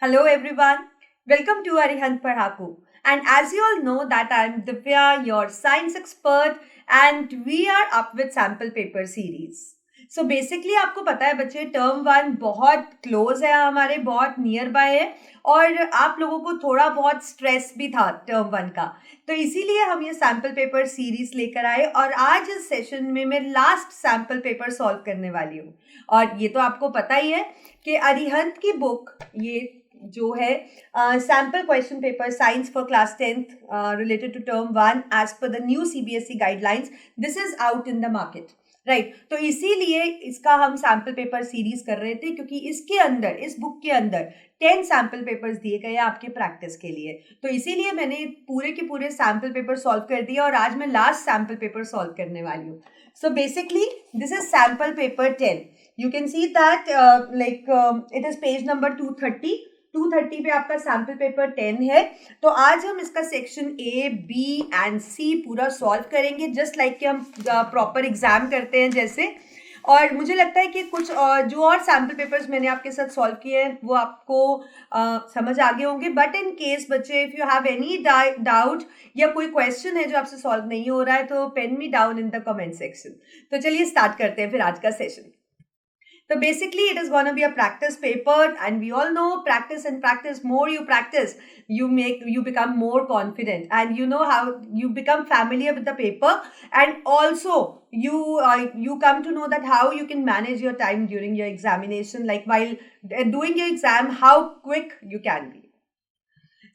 Hello everyone. Welcome to Arihant Padhaku. And as you all know that I am Divya, your science expert, and we are up with sample paper series. So basically आपको पता है बच्चे term one बहुत close है हमारे बहुत near by है और आप लोगों को थोड़ा बहुत स्ट्रेस भी था टर्म वन का तो इसीलिए हम ये सैम्पल पेपर सीरीज लेकर आए और आज इस सेशन में मैं लास्ट सैम्पल पेपर सॉल्व करने वाली हूँ और ये तो आपको पता ही है कि अरिहंत की बुक ये जो है sample question paper science for class 10th related to term one as per the new CBSE guidelines this is out in the market right तो इसीलिए इसका हम सैम्पल पेपर सीरीज कर रहे थे क्योंकि इसके अंदर इस बुक के अंदर 10 सैम्पल पेपर्स दिए गए हैं आपके प्रैक्टिस के लिए तो इसीलिए मैंने पूरे के पूरे सैम्पल पेपर सॉल्व कर दिया और आज मैं लास्ट सैम्पल पेपर सॉल्व करने वाली हूँ so basically this is sample paper 10 you can see that it is page number 230 पे आपका सैम्पल पेपर 10 है तो आज हम इसका सेक्शन ए बी एंड सी पूरा सॉल्व करेंगे जस्ट लाइक कि हम प्रॉपर एग्जाम करते हैं जैसे और मुझे लगता है कि कुछ जो और सैम्पल पेपर्स मैंने आपके साथ सॉल्व किए हैं वो आपको समझ आ गए होंगे बट इन केस बच्चे if you have any doubt या कोई क्वेश्चन है जो आपसे सॉल्व नहीं हो रहा है तो pen me down in the comment section तो चलिए स्टार्ट करते हैं फिर आज का session So basically it is going to be a practice paper and we all know practice and practice more you practice you become more confident and you know how you become familiar with the paper and also you come to know that how you can manage your time during your examination like while doing your exam how quick you can be.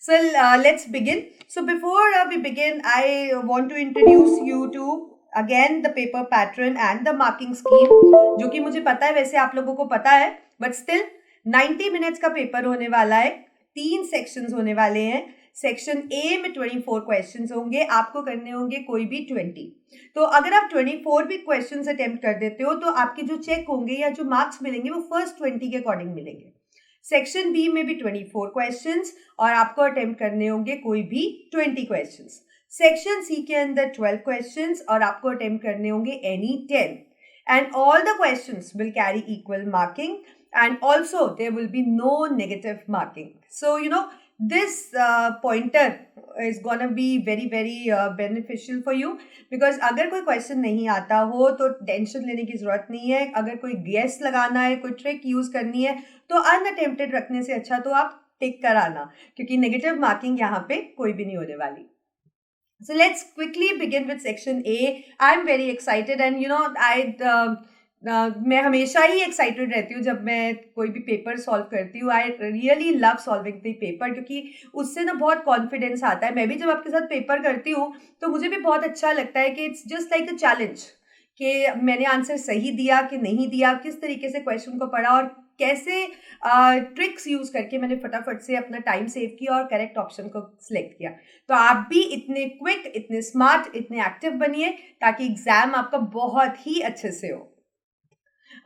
So let's begin. So before we begin I want to introduce you to again the paper pattern and the marking scheme जो कि मुझे पता है वैसे आप लोगों को पता है बट स्टिल 90 मिनट्स का पेपर होने वाला है 3 सेक्शंस होने वाले हैं सेक्शन ए में 24 क्वेश्चंस होंगे आपको करने होंगे कोई भी 20 तो अगर आप 24 भी क्वेश्चंस अटेम्प्ट कर देते हो तो आपके जो चेक होंगे या जो मार्क्स मिलेंगे वो फर्स्ट 20 के अकॉर्डिंग मिलेंगे सेक्शन बी में भी 24 क्वेश्चंस और आपको अटेम्प्ट करने होंगे कोई भी 20 क्वेश्चंस सेक्शन सी के अंदर 12 क्वेश्चंस और आपको अटेम्प्ट करने होंगे any 10 and all the questions will carry equal marking and also there will be no negative marking so you know this pointer is gonna be very beneficial for you because अगर कोई question नहीं आता हो तो tension लेने की जरूरत नहीं है अगर कोई गेस लगाना है कोई ट्रिक यूज करनी है तो अनअटेम्प्टेड रखने से अच्छा तो आप टिक कराना क्योंकि नेगेटिव मार्किंग यहाँ पे कोई भी नहीं होने वाली. So let's quickly begin with section A. I'm very excited and you know मैं हमेशा ही एक्साइटेड रहती हूँ जब मैं कोई भी पेपर सॉल्व करती हूँ I really love solving the paper क्योंकि उससे ना बहुत कॉन्फिडेंस आता है मैं भी जब आपके साथ पेपर करती हूँ तो मुझे भी बहुत अच्छा लगता है कि it's just like a challenge कि मैंने आंसर सही दिया कि नहीं दिया किस तरीके से क्वेश्चन को पढ़ा और कैसे ट्रिक्स यूज करके मैंने फटाफट से अपना टाइम सेव किया और करेक्ट ऑप्शन को सिलेक्ट किया तो आप भी इतने क्विक इतने स्मार्ट इतने एक्टिव बनिए ताकि एग्जाम आपका बहुत ही अच्छे से हो.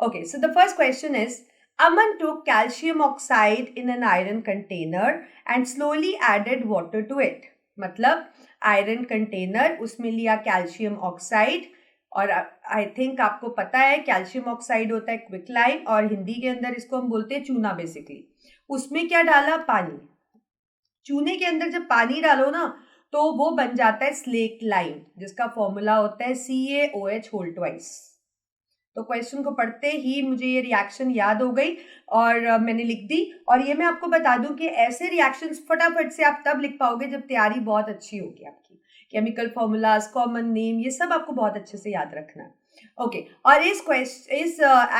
Okay, so the first question is, Aman took calcium oxide in an iron container and slowly added water to it. मतलब आयरन कंटेनर उसमें लिया कैल्शियम ऑक्साइड और आई थिंक आपको पता है कैल्शियम ऑक्साइड होता है क्विकलाइम और हिंदी के अंदर इसको हम बोलते हैं चूना बेसिकली. उसमें क्या डाला पानी. चूने के अंदर जब पानी डालो ना तो वो बन जाता है स्लेट लाइम जिसका फॉर्मूला होता है CaOH होल ट्वाइस. तो क्वेश्चन को पढ़ते ही मुझे ये रिएक्शन याद हो गई और मैंने लिख दी और ये मैं आपको बता दूं कि ऐसे रिएक्शंस फटाफट से आप तब लिख पाओगे जब तैयारी बहुत अच्छी होगी आपकी केमिकल फॉर्मूलाज कॉमन नेम ये सब आपको बहुत अच्छे से याद रखना है. ओके और इस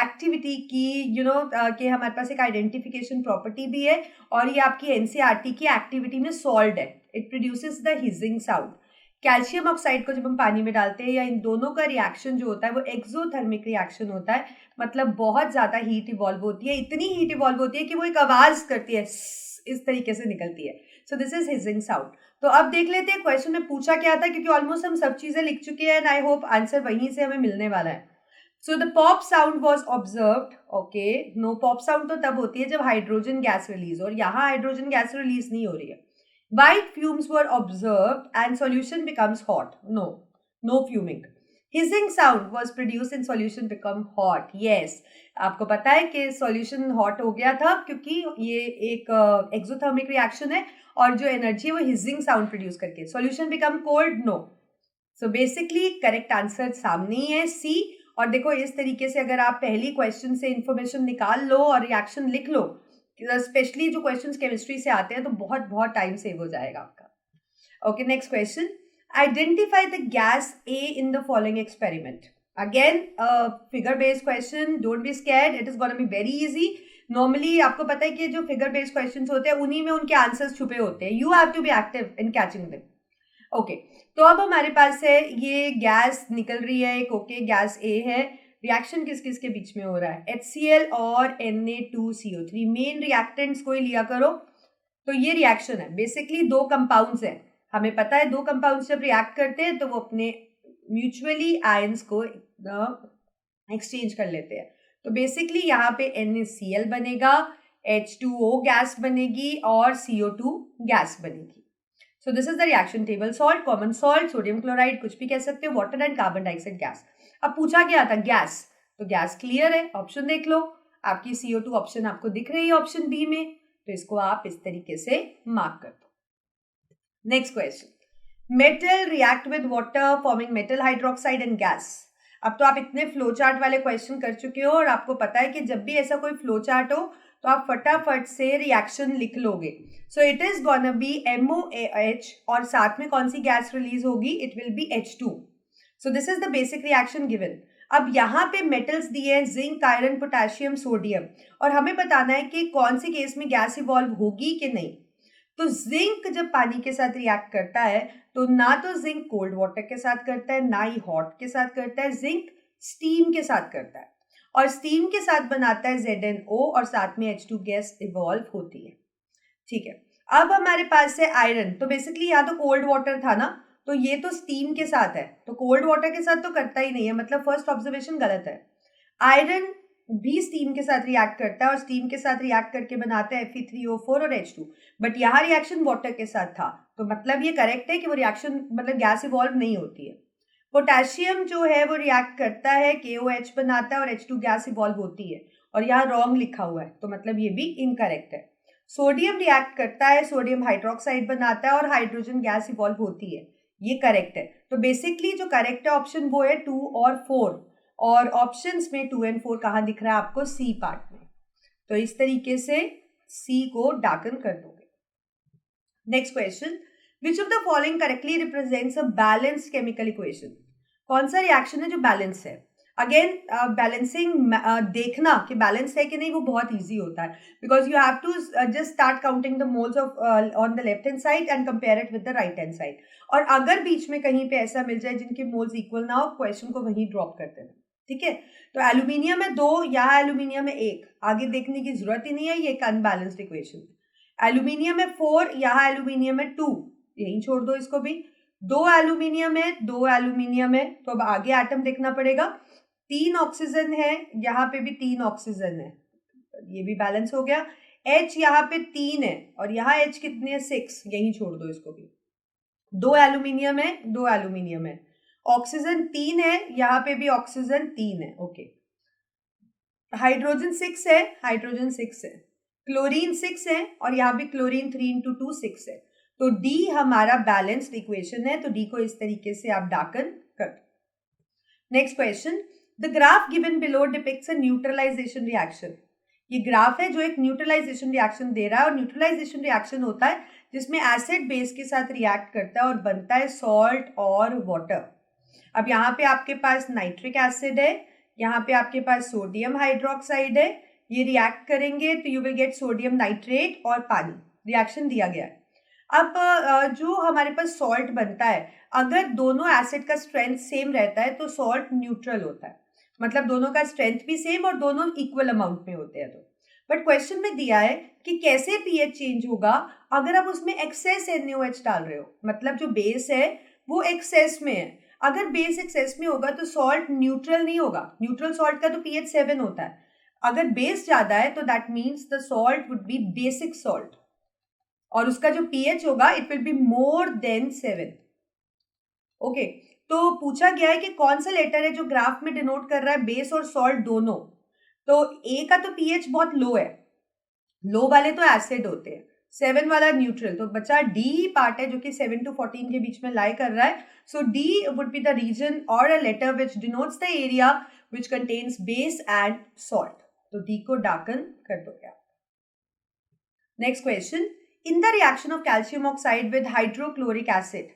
एक्टिविटी की यू नो कि हमारे पास एक आइडेंटिफिकेशन प्रॉपर्टी भी है और ये आपकी एनसीईआरटी की एक्टिविटी में सॉल्व्ड है. It produces the hissing sound. Calcium oxide को जब हम पानी में डालते हैं या इन दोनों का रिएक्शन जो होता है वो एक्सोथर्मिक रिएक्शन होता है मतलब बहुत ज़्यादा हीट इवॉल्व होती है इतनी हीट इवॉल्व होती है कि वो एक आवाज़ करती है इस तरीके से निकलती है. सो दिस इज हिजिंग साउंड. तो अब देख लेते हैं क्वेश्चन में पूछा क्या था क्योंकि ऑलमोस्ट हम सब चीज़ें लिख चुके हैं एंड आई होप आंसर वहीं से हमें मिलने वाला है. So the pop sound was observed. Okay no pop sound तो तब होती है जब हाइड्रोजन गैस रिलीज और यहाँ हाइड्रोजन गैस रिलीज नहीं हो रही है. White fumes were observed and solution becomes hot. No fuming. Hissing sound was produce in solution become hot. Yes, आपको पता है कि सॉल्यूशन हॉट हो गया था क्योंकि ये एक एक्सोथर्मिक रिएक्शन है और जो एनर्जी है वो हिजिंग साउंड प्रोड्यूस करके. Solution become cold, no. So basically correct answer सामने ही है, सी. और देखो इस तरीके से अगर आप पहली क्वेश्चन से इंफॉर्मेशन निकाल लो और रिएक्शन लिख लो, स्पेशली जो क्वेश्चंस केमिस्ट्री से आते हैं, तो बहुत बहुत टाइम सेव हो जाएगा आपका. Okay, next question. Identify the gas A in the following experiment. Again figure based question, don't be scared, it is gonna be very easy. Normally आपको पता है कि जो फिगर बेस्ड क्वेश्चंस होते हैं उन्हीं में उनके आंसर्स छुपे होते हैं. You have to be active in catching them. Okay, तो अब हमारे पास है ये गैस निकल रही है एक. ओके, गैस ए है. रिएक्शन किस किस के बीच में हो रहा है? HCl और Na2CO3. मेन रिएक्टेंट्स कोई लिया करो. तो ये रिएक्शन है, बेसिकली दो कंपाउंड्स हैं. हमें पता है दो कंपाउंड्स जब रिएक्ट करते हैं तो वो अपने म्यूचुअली आयंस को एक्सचेंज कर लेते हैं. तो बेसिकली यहाँ पे NaCl बनेगा, H2O गैस बनेगी और CO2 गैस बनेगी. सो this is the reaction table. Salt, common salt, sodium chloride, कुछ भी कह सकते हो, water and carbon dioxide gas. अब पूछा गया था गैस, तो गैस क्लियर है. ऑप्शन देख लो, आपकी CO2 ऑप्शन आपको दिख रही है ऑप्शन बी में, तो इसको आप इस तरीके से मार्क कर दो. Next question. Metal react with water forming metal hydroxide and gas. अब तो आप इतने फ्लो चार्ट वाले क्वेश्चन कर चुके हो और आपको पता है कि जब भी ऐसा कोई फ्लो चार्ट हो तो आप फटाफट से रिएक्शन लिख लोगे. सो it is gonna B MOH और साथ में कौन सी गैस रिलीज होगी? It will be H2. So this is the basic reaction given. अब यहाँ पे मेटल्स दिए हैं, जिंक, आयरन, पोटेशियम, सोडियम, और हमें बताना है कि कौन से केस में गैस इवॉल्व होगी कि नहीं. तो जिंक जब पानी के साथ रिएक्ट करता है तो ना तो जिंक कोल्ड वाटर के साथ करता है, ना ही हॉट के साथ करता है. जिंक स्टीम के साथ करता है और स्टीम के साथ बनाता है ZnO और साथ में H2 गैस इवॉल्व होती है. ठीक है, अब हमारे पास है आयरन. तो बेसिकली यहाँ तो कोल्ड वाटर था ना, तो ये तो स्टीम के साथ है, तो कोल्ड वाटर के साथ तो करता ही नहीं है, मतलब फर्स्ट ऑब्जर्वेशन गलत है. आयरन भी स्टीम के साथ रिएक्ट करता है और स्टीम के साथ रिएक्ट करके बनाता है Fe3O4 और H2, बट यहाँ रिएक्शन वाटर के साथ था, तो मतलब ये करेक्ट है कि वो रिएक्शन मतलब गैस इवॉल्व नहीं होती है. पोटेशियम जो है वो रिएक्ट करता है, KOH बनाता है और H2 गैस इवॉल्व होती है, और यहाँ रॉन्ग लिखा हुआ है, तो मतलब ये भी इनकरेक्ट है. सोडियम रिएक्ट करता है, सोडियम हाइड्रोक्साइड बनाता है और हाइड्रोजन गैस इवॉल्व होती है, ये करेक्ट है. तो बेसिकली जो करेक्ट है ऑप्शन वो है 2 और 4, और ऑप्शंस में 2 and 4 कहाँ दिख रहा है आपको? सी पार्ट में. तो इस तरीके से सी को डार्कन कर दोगे. Next question. Which of the following correctly represents a balanced chemical equation. कौन सा रिएक्शन है जो बैलेंस है? अगेन बैलेंसिंग देखना कि बैलेंस है कि नहीं वो बहुत ईजी होता है, because you have to just start counting the moles of on the left hand side and compare it with the right hand side. और अगर बीच में कहीं पे ऐसा मिल जाए जिनके मोल्स इक्वल ना हो, क्वेश्चन को वहीं ड्रॉप कर देना. ठीक है, तो एल्यूमिनियम में 2, यहाँ एल्यूमिनियम में 1, आगे देखने की जरूरत ही नहीं है, ये एक अनबैलेंस्ड इक्वेशन. एल्यूमिनियम में 4, यहाँ एल्यूमिनियम में 2, यही छोड़ दो इसको भी. 2 एल्यूमिनियम है, 2 एल्यूमिनियम है, तो अब आगे एटम देखना पड़ेगा. 3 ऑक्सीजन है, यहाँ पे भी 3 ऑक्सीजन है, ये भी बैलेंस हो गया. H यहाँ पे 3 है और यहाँ H कितने है? 6, यही छोड़ दो इसको भी. 2 एल्यूमिनियम है, 2 एल्यूमिनियम है, ऑक्सीजन 3 है, यहाँ पे भी ऑक्सीजन 3 है. ओके, हाइड्रोजन 6 है, हाइड्रोजन 6 है, क्लोरीन 6 है और यहाँ भी क्लोरीन 3 into 2 6 है. तो D हमारा बैलेंस्ड इक्वेशन है, तो D को इस तरीके से आप डार्कन कर. Next question. The graph given below depicts a neutralisation reaction. ये ग्राफ है जो एक न्यूट्रलाइजेशन रिएक्शन दे रहा है, और न्यूट्रलाइजेशन रिएक्शन होता है जिसमें एसिड बेस के साथ रिएक्ट करता है और बनता है सॉल्ट और वाटर. अब यहाँ पे आपके पास नाइट्रिक एसिड है, यहाँ पे आपके पास सोडियम हाइड्रोक्साइड है, ये रिएक्ट करेंगे तो you will get sodium nitrate और पानी. रिएक्शन दिया गया है. अब जो हमारे पास सॉल्ट बनता है, अगर दोनों एसिड का स्ट्रेंथ सेम रहता है तो सॉल्ट न्यूट्रल होता है, मतलब दोनों का स्ट्रेंथ भी सेम और दोनों इक्वल अमाउंट में होते हैं. तो बट क्वेश्चन में दिया है कि कैसे pH चेंज होगा अगर आप उसमें एक्सेस NaOH डाल रहे हो, मतलब जो बेस है वो एक्सेस में है. अगर बेस एक्सेस में होगा तो सॉल्ट न्यूट्रल नहीं होगा. न्यूट्रल सॉल्ट का तो pH 7 होता है. अगर बेस ज्यादा है तो that means the salt would be basic salt, और उसका जो pH होगा it will be more than 7. Okay, तो पूछा गया है कि कौन सा लेटर है जो ग्राफ में डिनोट कर रहा है बेस और सॉल्ट दोनों। तो ए का तो पीएच बहुत लो है, लो वाले तो एसिड होते हैं, 7 वाला न्यूट्रल, तो बचा डी पार्ट है जो कि 7 to 14 के बीच में लाई कर रहा है। So D would be the reason और a letter which denotes the area which contains base and salt. तो डी को डार्कन कर दोगे आप। Next question, in the reaction of calcium oxide with hydrochloric acid,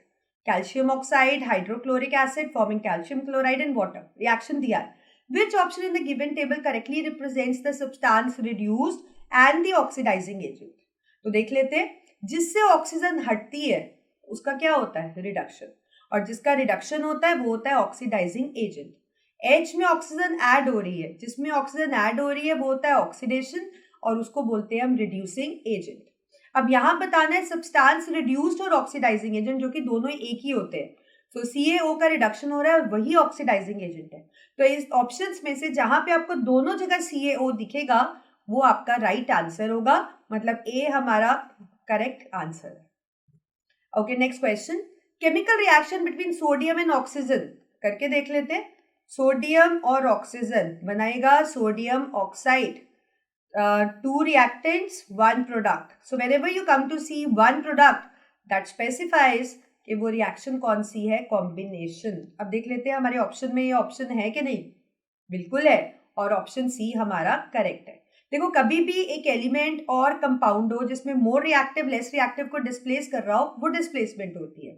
calcium oxide, hydrochloric acid forming calcium chloride and water, reaction दिया है। Which option in the given table correctly represents the substance reduced and the oxidizing agent? तो देख लेते हैं, जिससे oxygen हटती है उसका क्या होता है, रिडक्शन, और जिसका रिडक्शन होता है वो होता है ऑक्सीडाइजिंग एजेंट। H में ऑक्सीजन ऐड हो रही है, जिसमें ऑक्सीजन ऐड हो रही है वो होता है ऑक्सीडेशन, और उसको बोलते हैं हम रिड्यूसिंग एजेंट। अब यहाँ बताना है सब्सटेंस रिड्यूस्ड और ऑक्सीडाइजिंग एजेंट, जो कि दोनों एक ही होते हैं। तो CaO का रिडक्शन हो रहा है, वही ऑक्सीडाइजिंग एजेंट है। तो इस ऑप्शंस में से जहां पे आपको दोनों जगह CaO दिखेगा वो आपका राइट आंसर होगा, मतलब ए हमारा करेक्ट आंसर है। Okay, next question, chemical reaction between sodium and oxygen करके देख लेते हैं। सोडियम और ऑक्सीजन बनाएगा sodium oxide, 2 reactants 1 product. So whenever you come to see 1 product, that specifies कि वो रिएक्शन कौन सी है, कॉम्बिनेशन। अब देख लेते हैं हमारे ऑप्शन में ये ऑप्शन है कि नहीं, बिल्कुल है, और ऑप्शन सी हमारा करेक्ट है। देखो, कभी भी एक एलिमेंट और कंपाउंड हो जिसमें मोर रिएक्टिव लेस रिएक्टिव को डिस्प्लेस कर रहा हो, वो डिस्प्लेसमेंट होती है।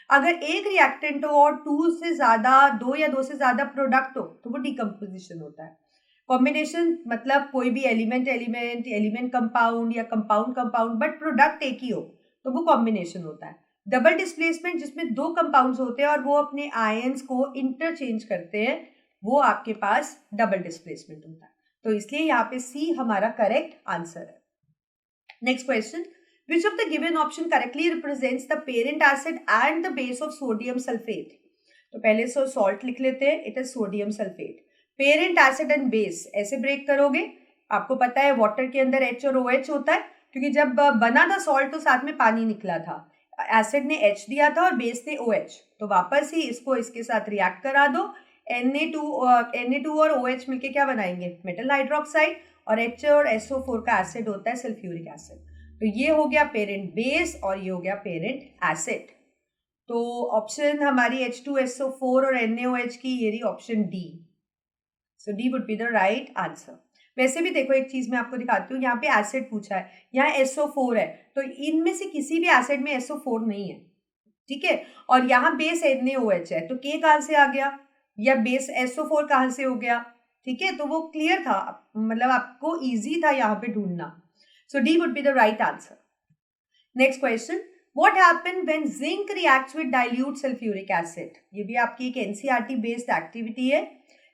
अगर एक रिएक्टेंट हो और 2 या 2 से ज्यादा प्रोडक्ट हो तो वो डिकम्पोजिशन होता है। कॉम्बिनेशन मतलब कोई भी एलिमेंट कंपाउंड या कंपाउंड कंपाउंड बट प्रोडक्ट एक ही हो तो वो कॉम्बिनेशन होता है। डबल डिस्प्लेसमेंट जिसमें 2 कंपाउंड्स होते हैं और वो अपने आयंस को इंटरचेंज करते हैं, वो आपके पास डबल डिस्प्लेसमेंट होता है। तो इसलिए यहाँ पे सी हमारा करेक्ट आंसर है। Next question, which of the given option correctly represents the parent acid and the base of sodium sulphate? तो पहले सॉल्ट लिख लेते हैं, it is sodium sulphate. Parent acid and base ऐसे ब्रेक करोगे, आपको पता है वाटर के अंदर H और OH होता है, क्योंकि जब बना था सॉल्ट तो साथ में पानी निकला था, एसिड ने H दिया था और बेस ने OH, तो वापस ही इसको इसके साथ रिएक्ट करा दो, Na2 और OH मिलके क्या बनाएंगे, मेटल हाइड्रोक्साइड, और H और SO4 का एसिड होता है सल्फ्यूरिक एसिड। तो ये हो गया पेरेंट बेस और ये हो गया पेरेंट एसिड। तो ऑप्शन हमारी H2SO4 और NaOH की ये रही option D. So D would be the right answer. वैसे भी देखो, एक चीज मैं आपको दिखाती हूँ, यहाँ पे एसिड पूछा है, यहाँ SO4 है, तो इनमें से किसी भी एसिड में SO4 नहीं है, ठीक है, और यहाँ बेस NaOH है, तो K कहाँ से आ गया, या बेस SO4 कहाँ से हो गया, ठीक है, तो वो क्लियर था, मतलब आपको इजी था यहाँ पे ढूंढना। So D would be the right answer. Next question, what happen when zinc reacts with dilute sulfuric acid? ये भी आपकी एक NCERT बेस्ड एक्टिविटी है।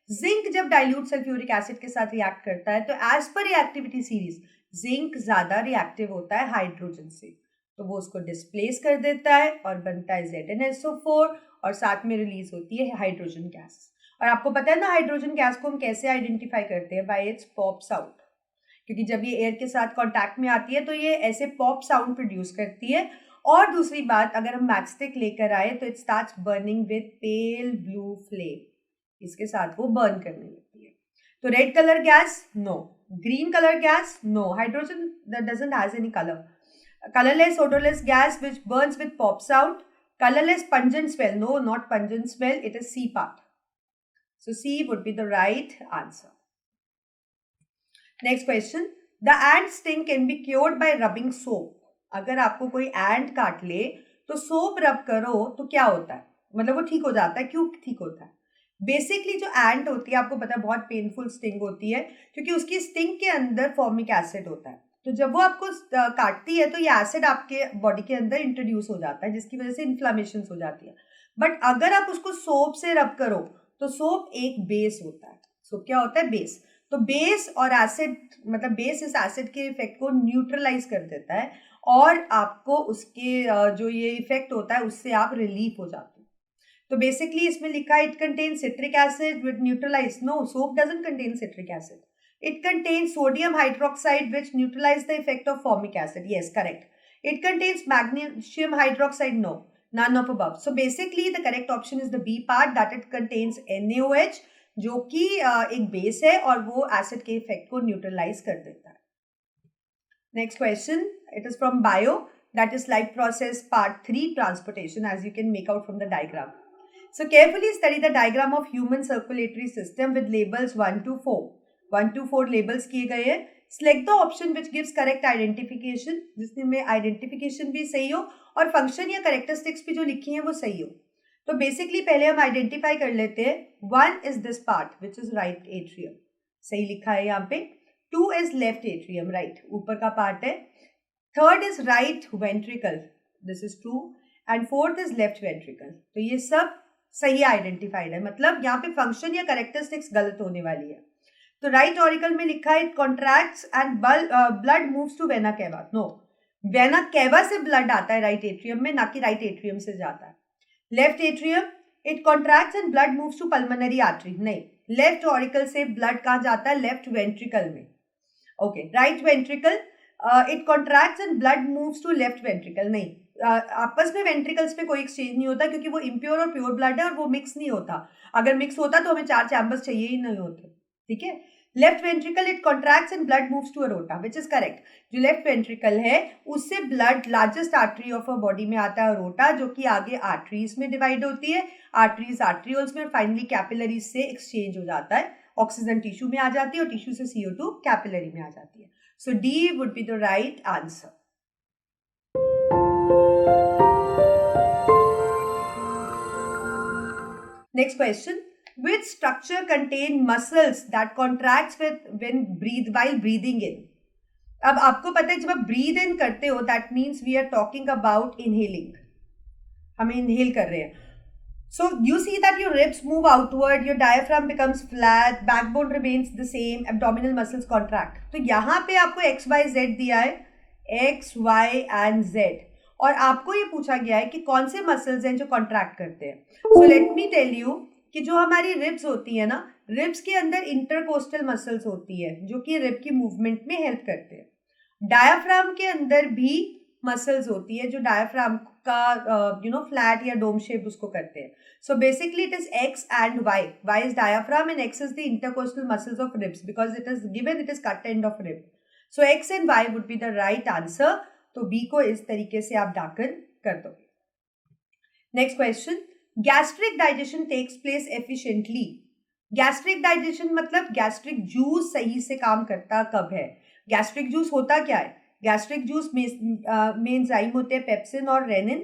जिंक जब डाइल्यूट सल्फ्यूरिक एसिड के साथ रिएक्ट करता है तो as per reactivity series zinc ज्यादा रिएक्टिव होता है हाइड्रोजन से, तो वो उसको डिस्प्लेस कर देता है और बनता है ZnSO4 और साथ में रिलीज होती है हाइड्रोजन गैस। और आपको पता है ना हाइड्रोजन गैस को हम कैसे आइडेंटिफाई करते हैं, बाय इट्स पॉप्स आउट, क्योंकि जब ये एयर के साथ कॉन्टैक्ट में आती है तो ये ऐसे पॉप साउंड प्रोड्यूस करती है। और दूसरी बात, अगर हम मैचस्टिक लेकर आए तो it starts burning with pale blue flame, इसके साथ वो बर्न करने लगती है। तो red colour gas no, green colour gas no, hydrogen that doesn't has any color, colorless odorless gas which burns with pops out, colorless pungent smell, no, not pungent smell, it is C part. So C would be the right answer. Next question, the ant sting can be cured by rubbing soap. अगर आपको कोई एंट काट ले तो soap रब करो तो क्या होता है, मतलब वो ठीक हो जाता है, क्यों ठीक होता है? बेसिकली जो एंट होती है आपको पता है बहुत पेनफुल स्टिंग होती है, क्योंकि उसकी स्टिंग के अंदर फॉर्मिक एसिड होता है, तो जब वो आपको काटती है तो ये एसिड आपके बॉडी के अंदर इंट्रोड्यूस हो जाता है, जिसकी वजह से इन्फ्लामेशन हो जाती है। बट अगर आप उसको सोप से रब करो तो सोप एक बेस होता है, सोप क्या होता है, बेस। तो बेस और एसिड, मतलब बेस इस एसिड के इफेक्ट को न्यूट्रलाइज कर देता है और आपको उसके जो ये इफेक्ट होता है उससे आप रिलीफ हो जाते हो। तो बेसिकली इसमें लिखा है it contains citric acid with neutralise, no, soap doesn't contain citric acid, it contains sodium hydroxide which neutralize the effect of formic acid, yes, correct. It contains magnesium hydroxide, no, none of above. So basically the correct option is the B part, that it contains NaOH, जो कि एक base है और वो acid के effect को neutralise कर देता है. Next question, it is from bio, that is life process part 3, transportation, as you can make out from the diagram. So carefully study the diagram of human circulatory system with labels 1 to 4. 1 to 4 labels किए गए हैं. Select the option which gives correct identification, जिसमें identification भी सही हो और function या characteristics भी जो लिखी हैं वो सही हो. तो बेसिकली पहले हम आइडेंटिफाई कर लेते हैं. 1 is this part which is right atrium, सही लिखा है यहाँ पे. 2 is left atrium, right, ऊपर का पार्ट है. 3rd is right ventricle, this is true, and 4th is left ventricle. तो ये सब सही आइडेंटिफाइड है. मतलब यहाँ पे फंक्शन या कैरेक्टरिस्टिक्स गलत होने वाली है. तो राइट ऑरिकल में लिखा है it contracts and blood moves to vena cava. No, vena cava से ब्लड आता है राइट एट्रियम में, ना कि राइट एट्रियम से जाता है. Left atrium, it contracts and blood moves to pulmonary artery. नहीं, लेफ्ट ऑरिकल से ब्लड कहाँ जाता है? लेफ्ट वेंट्रिकल में. Okay, right ventricle, it contracts and blood moves to left ventricle. नहीं, आपस में वेंट्रिकल्स में कोई एक्सचेंज नहीं होता क्योंकि वो इम्प्योर और प्योर ब्लड है और वो मिक्स नहीं होता. अगर मिक्स होता तो हमें 4 चैम्बर्स चाहिए ही नहीं होते. ठीक है. Left ventricle, it contracts and blood moves to aorta, which is correct. जो लेफ्ट वेंट्रिकल है उससे blood largest artery of a body में आता है अरोटा, जो कि आगे आर्टरीज में डिवाइड होती है, आर्टरीज आर्ट्रियोल्स में, फाइनली कैपिलरीज से एक्सचेंज हो जाता है. ऑक्सीजन टिश्यू में आ जाती है और टिश्यू से CO2 कैपिलरी में आ जाती है. So D would be the right answer. Next question, which structure contain muscles that contracts while breathing in? अब आपको पता है जब आप breathe in करते हो that means we are talking about inhaling. हम inhale कर रहे हैं. So you see that your ribs move outward, your diaphragm becomes flat, backbone remains the same, abdominal muscles contract. तो यहाँ पे आपको X, Y, Z दिया है, X, Y and Z. और आपको ये पूछा गया है कि कौन से मसल्स हैं जो कॉन्ट्रैक्ट करते हैं. So let me tell you कि जो हमारी रिब्स होती है ना, रिब्स के अंदर इंटरकोस्टल मसल्स होती है जो कि रिब की मूवमेंट में हेल्प करते हैं. डायाफ्राम के अंदर भी मसल्स होती है जो डायाफ्राम का फ्लैट या डोम शेप उसको करते हैं. So basically it is X and Y. Y is diaphragm and X is the intercostal muscles of ribs because it is given, it is cut end of rib. So X and Y would be the right answer. तो B को इस तरीके से आप दाखिल कर दोगे. Next question, gastric digestion takes place efficiently. Gastric digestion मतलब गैस्ट्रिक जूस सही से काम करता कब है. गैस्ट्रिक जूस होता क्या है? गैस्ट्रिक जूस में एंजाइम होते हैं पेप्सिन और रेनिन.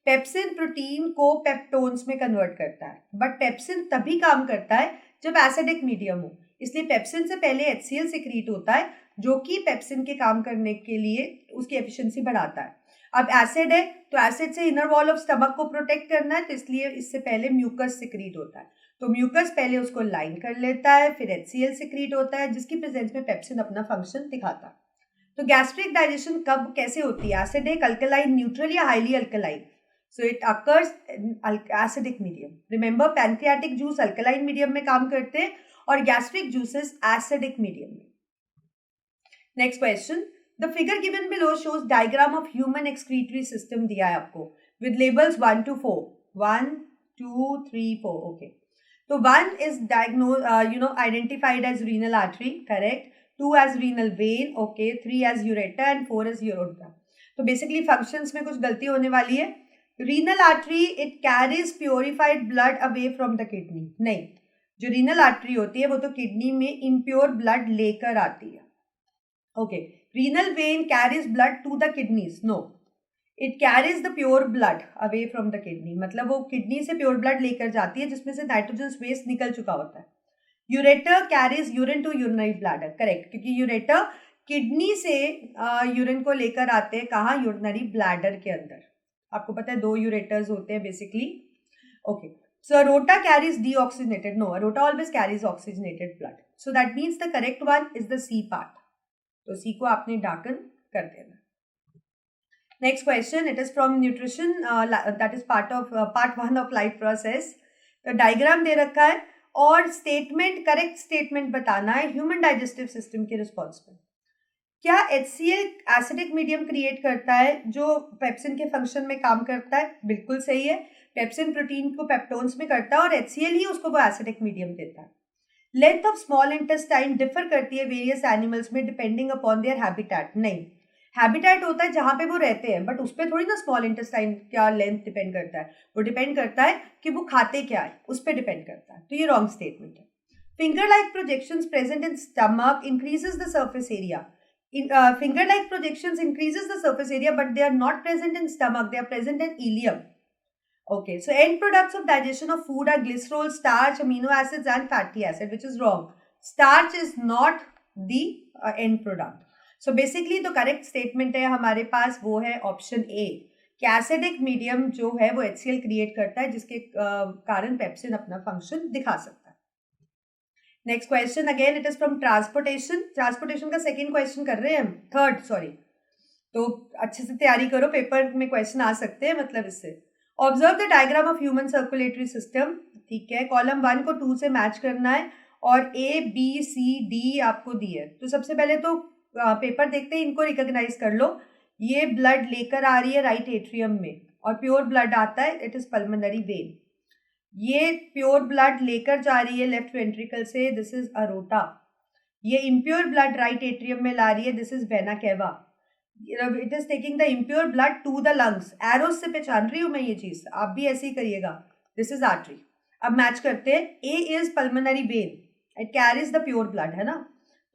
पेप्सिन प्रोटीन को पेप्टोन्स में कन्वर्ट करता है, बट पेप्सिन तभी काम करता है जब एसिडिक मीडियम हो. इसलिए पेप्सिन से पहले HCl सिक्रीट होता है जो कि पेप्सिन के काम करने के लिए उसकी एफिशिएंसी बढ़ाता है. अब एसिड है तो एसिड से इनर वॉल ऑफ स्टमक को प्रोटेक्ट करना है, तो इसलिए इससे पहले म्यूकस सिक्रीट होता है. तो म्यूकस पहले उसको लाइन कर लेता है, फिर HCl सिक्रीट होता है जिसकी प्रेजेंस में पेप्सिन अपना फंक्शन दिखाता है. तो गैस्ट्रिक डाइजेशन कब कैसे होती है? एसिड है, अल्कलाइन, न्यूट्रल या highly alkaline. So it occurs in acidic medium. Remember, pancreatic juice alkaline medium में काम करते हैं और गैस्ट्रिक जूसेस एसिडिक मीडियम में. Next question, the figure given below shows diagram of human excretory system दिया है आपको विद लेबल्स 1 to 4. 1 2 3 4. ओके, तो 1 is identified as renal artery, correct. 2 as renal vein, okay. 3 as ureter and 4 as urethra. तो basically functions में कुछ गलती होने वाली है. Renal artery, it carries purified blood away from the kidney. नहीं, जो रीनल आर्टरी होती है वो तो किडनी में इम्प्योर ब्लड लेकर आती है. Okay, renal vein carries blood to the kidneys. No, it carries the pure blood away from the kidney. मतलब वो किडनी से प्योर ब्लड लेकर जाती है जिसमें से नाइट्रोजन वेस्ट निकल चुका होता है. Ureter carries urine to urinary bladder, correct, क्योंकि यूरेटर किडनी से यूरिन को लेकर आते हैं कहाँ? यूरिनरी ब्लैडर के अंदर. आपको पता है 2 यूरेटर्स होते हैं basically. Okay, so aorta carries deoxygenated. No, aorta always carries oxygenated blood. So that means the correct one is the C part. तो C को आपने darken कर देना. Next question, it is from nutrition. That is part 1 of life process. तो diagram दे रखा है और statement, correct statement बताना है ह्यूमन डाइजेस्टिव सिस्टम के रिस्पॉन्स में. क्या HCl एसिडिक मीडियम क्रिएट करता है जो पेप्सिन के फंक्शन में काम करता है? बिल्कुल सही है। पेप्सिन प्रोटीन को पेप्टोन्स में करता है और HCl ही उसको वो एसिडिक मीडियम देता है। Length of small intestine differ करती है वेरियस एनिमल्स में डिपेंडिंग अपॉन देयर हैबिटेट। नहीं, हैबिटेट होता है जहां पे वो रहते हैं, बट उस पर थोड़ी ना स्मॉल इंटेस्टाइन क्या लेंथ डिपेंड करता है। वो डिपेंड करता है कि वो खाते क्या है, उस पर डिपेंड करता है। तो ये रॉन्ग स्टेटमेंट है। Finger like projections present in stomach increases the surface area. Finger like projections increases the surface area, but they are not present in stomach, they are present in ileum. Okay, so end products of digestion of food are glycerol, starch, amino acids and fatty acid, which is wrong. Starch is not the end product. So basically the correct statement है हमारे पास वो है option A कि acidic medium जो है वो HCl create करता है, जिसके कारण पेप्सिन अपना फंक्शन दिखा सकता है। Next question again it is from transportation का सेकेंड क्वेश्चन कर रहे हैं हम, थर्ड सॉरी। तो अच्छे से तैयारी करो, पेपर में क्वेश्चन आ सकते हैं मतलब इससे। Observe the diagram of human circulatory system. ठीक है, कॉलम 1 को 2 से मैच करना है और ABCD आपको दी है। तो सबसे पहले तो पेपर देखते हैं, इनको रिकॉग्नाइज कर लो। ये ब्लड लेकर आ रही है राइट एट्रियम में और प्योर ब्लड आता है, इट इज पल्मोनरी वेन। ये प्योर ब्लड लेकर जा रही है लेफ्ट वेंट्रिकल से, दिस इज अरोटा। ये इम्प्योर ब्लड राइट एट्रियम में ला रही है, this is vena cava. It is taking the impure blood to the lungs. Arrows से पहचान रही हूं मैं ये चीज, आप भी ऐसे ही करिएगा। This is artery. अब मैच करते हैं। A is pulmonary vein, it carries the pure blood, है ना।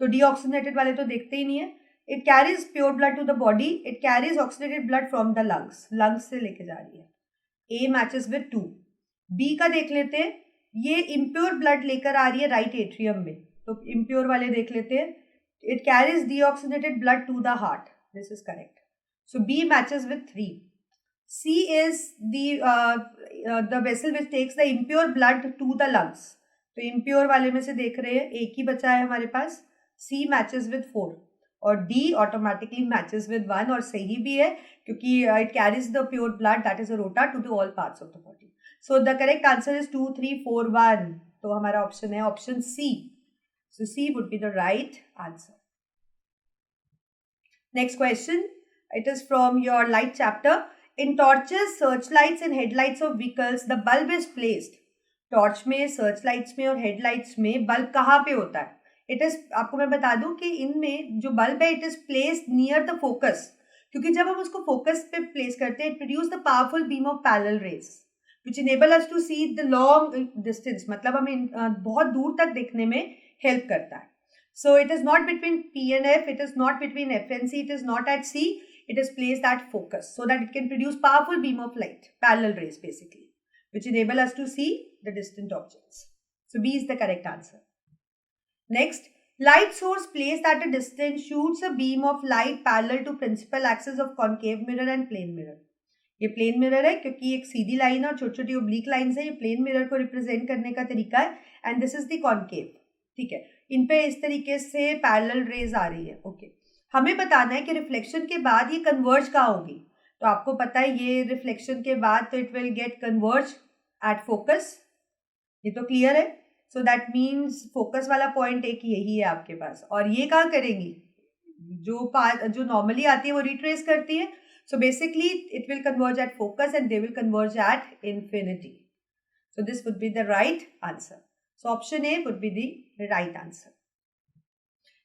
तो डीऑक्सीनेटेड वाले तो देखते ही नहीं है। It carries pure blood to the body, it carries oxygenated blood from the lungs, lungs से लेके जा रही है। ए मैचेस विद 2। बी का देख लेते हैं, ये इम्प्योर ब्लड लेकर आ रही है राइट एट्रियम में, तो इम्प्योर वाले देख लेते हैं। It carries deoxygenated blood to the heart, this is correct. So B matches with 3। C is the vessel which takes the impure blood to the lungs. तो इम्प्योर वाले में से देख रहे हैं, एक ही बचा है हमारे पास। सी मैचेस विद 4 और डी ऑटोमेटिकली मैचेस विद 1, और सही भी है क्योंकि it carries the pure blood that is aorta to the all parts of the body. So the correct answer is 2, 3, 4, 1. तो हमारा ऑप्शन है option C. So C would be the right answer. Next question. It is from your light chapter. In torches, searchlights and headlights of vehicles, the bulb is placed. Torch में, सर्चलाइट्स में और headlights में bulb कहाँ पे होता है? It is, आपको मैं बता दूं कि इनमें जो बल्ब है it is placed near the focus, क्योंकि जब हम उसको फोकस पे प्लेस करते हैं it produce the powerful beam of parallel raise which enable us to see the long distance, मतलब हमें बहुत दूर तक देखने में हेल्प करता है। So it is not between P and F, it is not between F and C, it is not at C, it is placed at focus so that it can produce powerful beam of light, parallel rays basically, which enable us to see the distant objects. So B is the correct answer. Next, light source placed at a distance shoots a beam of light parallel to principal axis of concave mirror and plane mirror. ये plane mirror है क्योंकि एक सीधी line और छोटी छोटी oblique line है, ये plane mirror को रिप्रेजेंट करने का तरीका है। And this is the concave. ठीक है, इन पे इस तरीके से पैरेलल रेज आ रही है। ओके, हमें बताना है कि रिफ्लेक्शन के बाद ये कन्वर्ज कहाँ होगी। तो आपको पता है ये रिफ्लेक्शन के बाद तो it will get converge at focus, ये तो क्लियर है। सो दैट मीन्स फोकस वाला पॉइंट एक यही है आपके पास। और ये कहाँ करेंगी, जो नॉर्मली आती है वो रिट्रेस करती है। So basically it will converge at focus and they will converge at infinity. So this would be the right answer. So option A would be the right answer.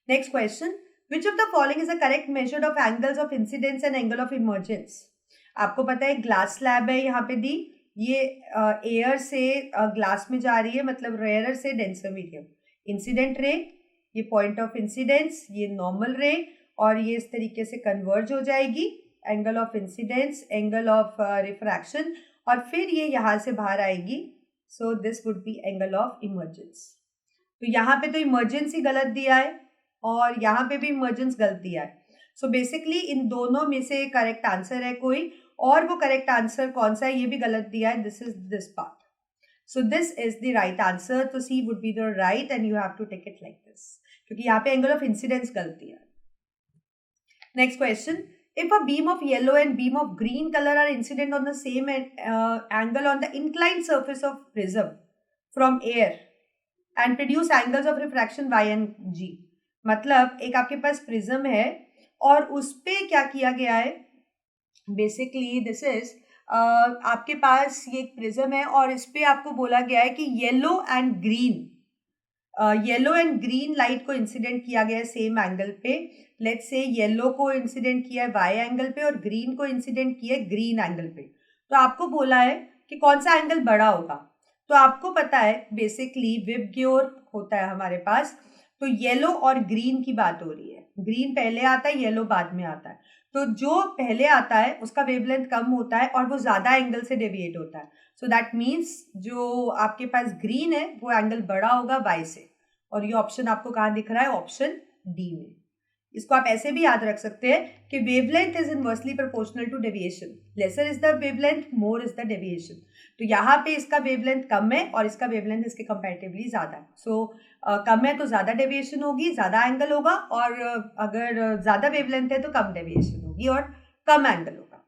Next question. Which of the following is the correct measure of angles of incidence and angle of emergence? आपको पता है glass slab है यहाँ पे दी, ये air से glass में जा रही है, मतलब रेयर से डेंसर मीडियम। इंसिडेंट रे, ये पॉइंट ऑफ इंसिडेंस, ये नॉर्मल रे, और ये इस तरीके से कन्वर्ज हो जाएगी। Angle of incidence, angle of refraction, और फिर ये यहाँ से बाहर आएगी। So this would B angle of emergence. तो यहाँ पे तो इमर्जेंस ही गलत दिया है और यहाँ पे भी इमर्जेंस गलत दिया है। सो बेसिकली इन दोनों में से करेक्ट आंसर है कोई, और वो करेक्ट आंसर कौन सा है ये भी गलत दिया है, this is this part. So this is the right answer. तो C would be the right and you have to take it like this, क्योंकि यहाँ पे एंगल ऑफ इंसिडेंस गलत दिया है। Next question. If a beam of yellow and beam of green color are incident on the same angle on the inclined surface of prism from air and produce angles of refraction y and g, मतलब एक आपके पास prism है और उस पे क्या किया गया है, बेसिकली दिस इज आपके पास ये एक प्रिज्म है और इस पे आपको बोला गया है कि येलो एंड ग्रीन लाइट को इंसिडेंट किया गया है सेम एंगल पे. लेट्स से येलो को इंसिडेंट किया है वाई एंगल पे और ग्रीन को इंसिडेंट किया है ग्रीन एंगल पे. तो आपको बोला है कि कौन सा एंगल बड़ा होगा. तो आपको पता है बेसिकली विबग्योर होता है हमारे पास, तो येलो और ग्रीन की बात हो रही है. ग्रीन पहले आता है, येलो बाद में आता है. तो जो पहले आता है उसका वेवलेंथ कम होता है और वो ज्यादा एंगल से डेविएट होता है. सो दैट मीन्स जो आपके पास ग्रीन है वो एंगल बड़ा होगा वाई से. और ये ऑप्शन आपको कहाँ दिख रहा है, ऑप्शन डी में. इसको आप ऐसे भी याद रख सकते हैं कि wavelength is inversely proportional to deviation. Lesser is the wavelength, more is the deviation. तो यहाँ पे इसका वेवलेंथ कम है और इसका वेवलेंथ इसके कंपैरेटिवली ज्यादा है. सो कम है तो ज्यादा डेविएशन होगी, ज्यादा एंगल होगा, और अगर ज्यादा वेवलेंथ है तो कम डेविएशन होगी और कम एंगल होगा.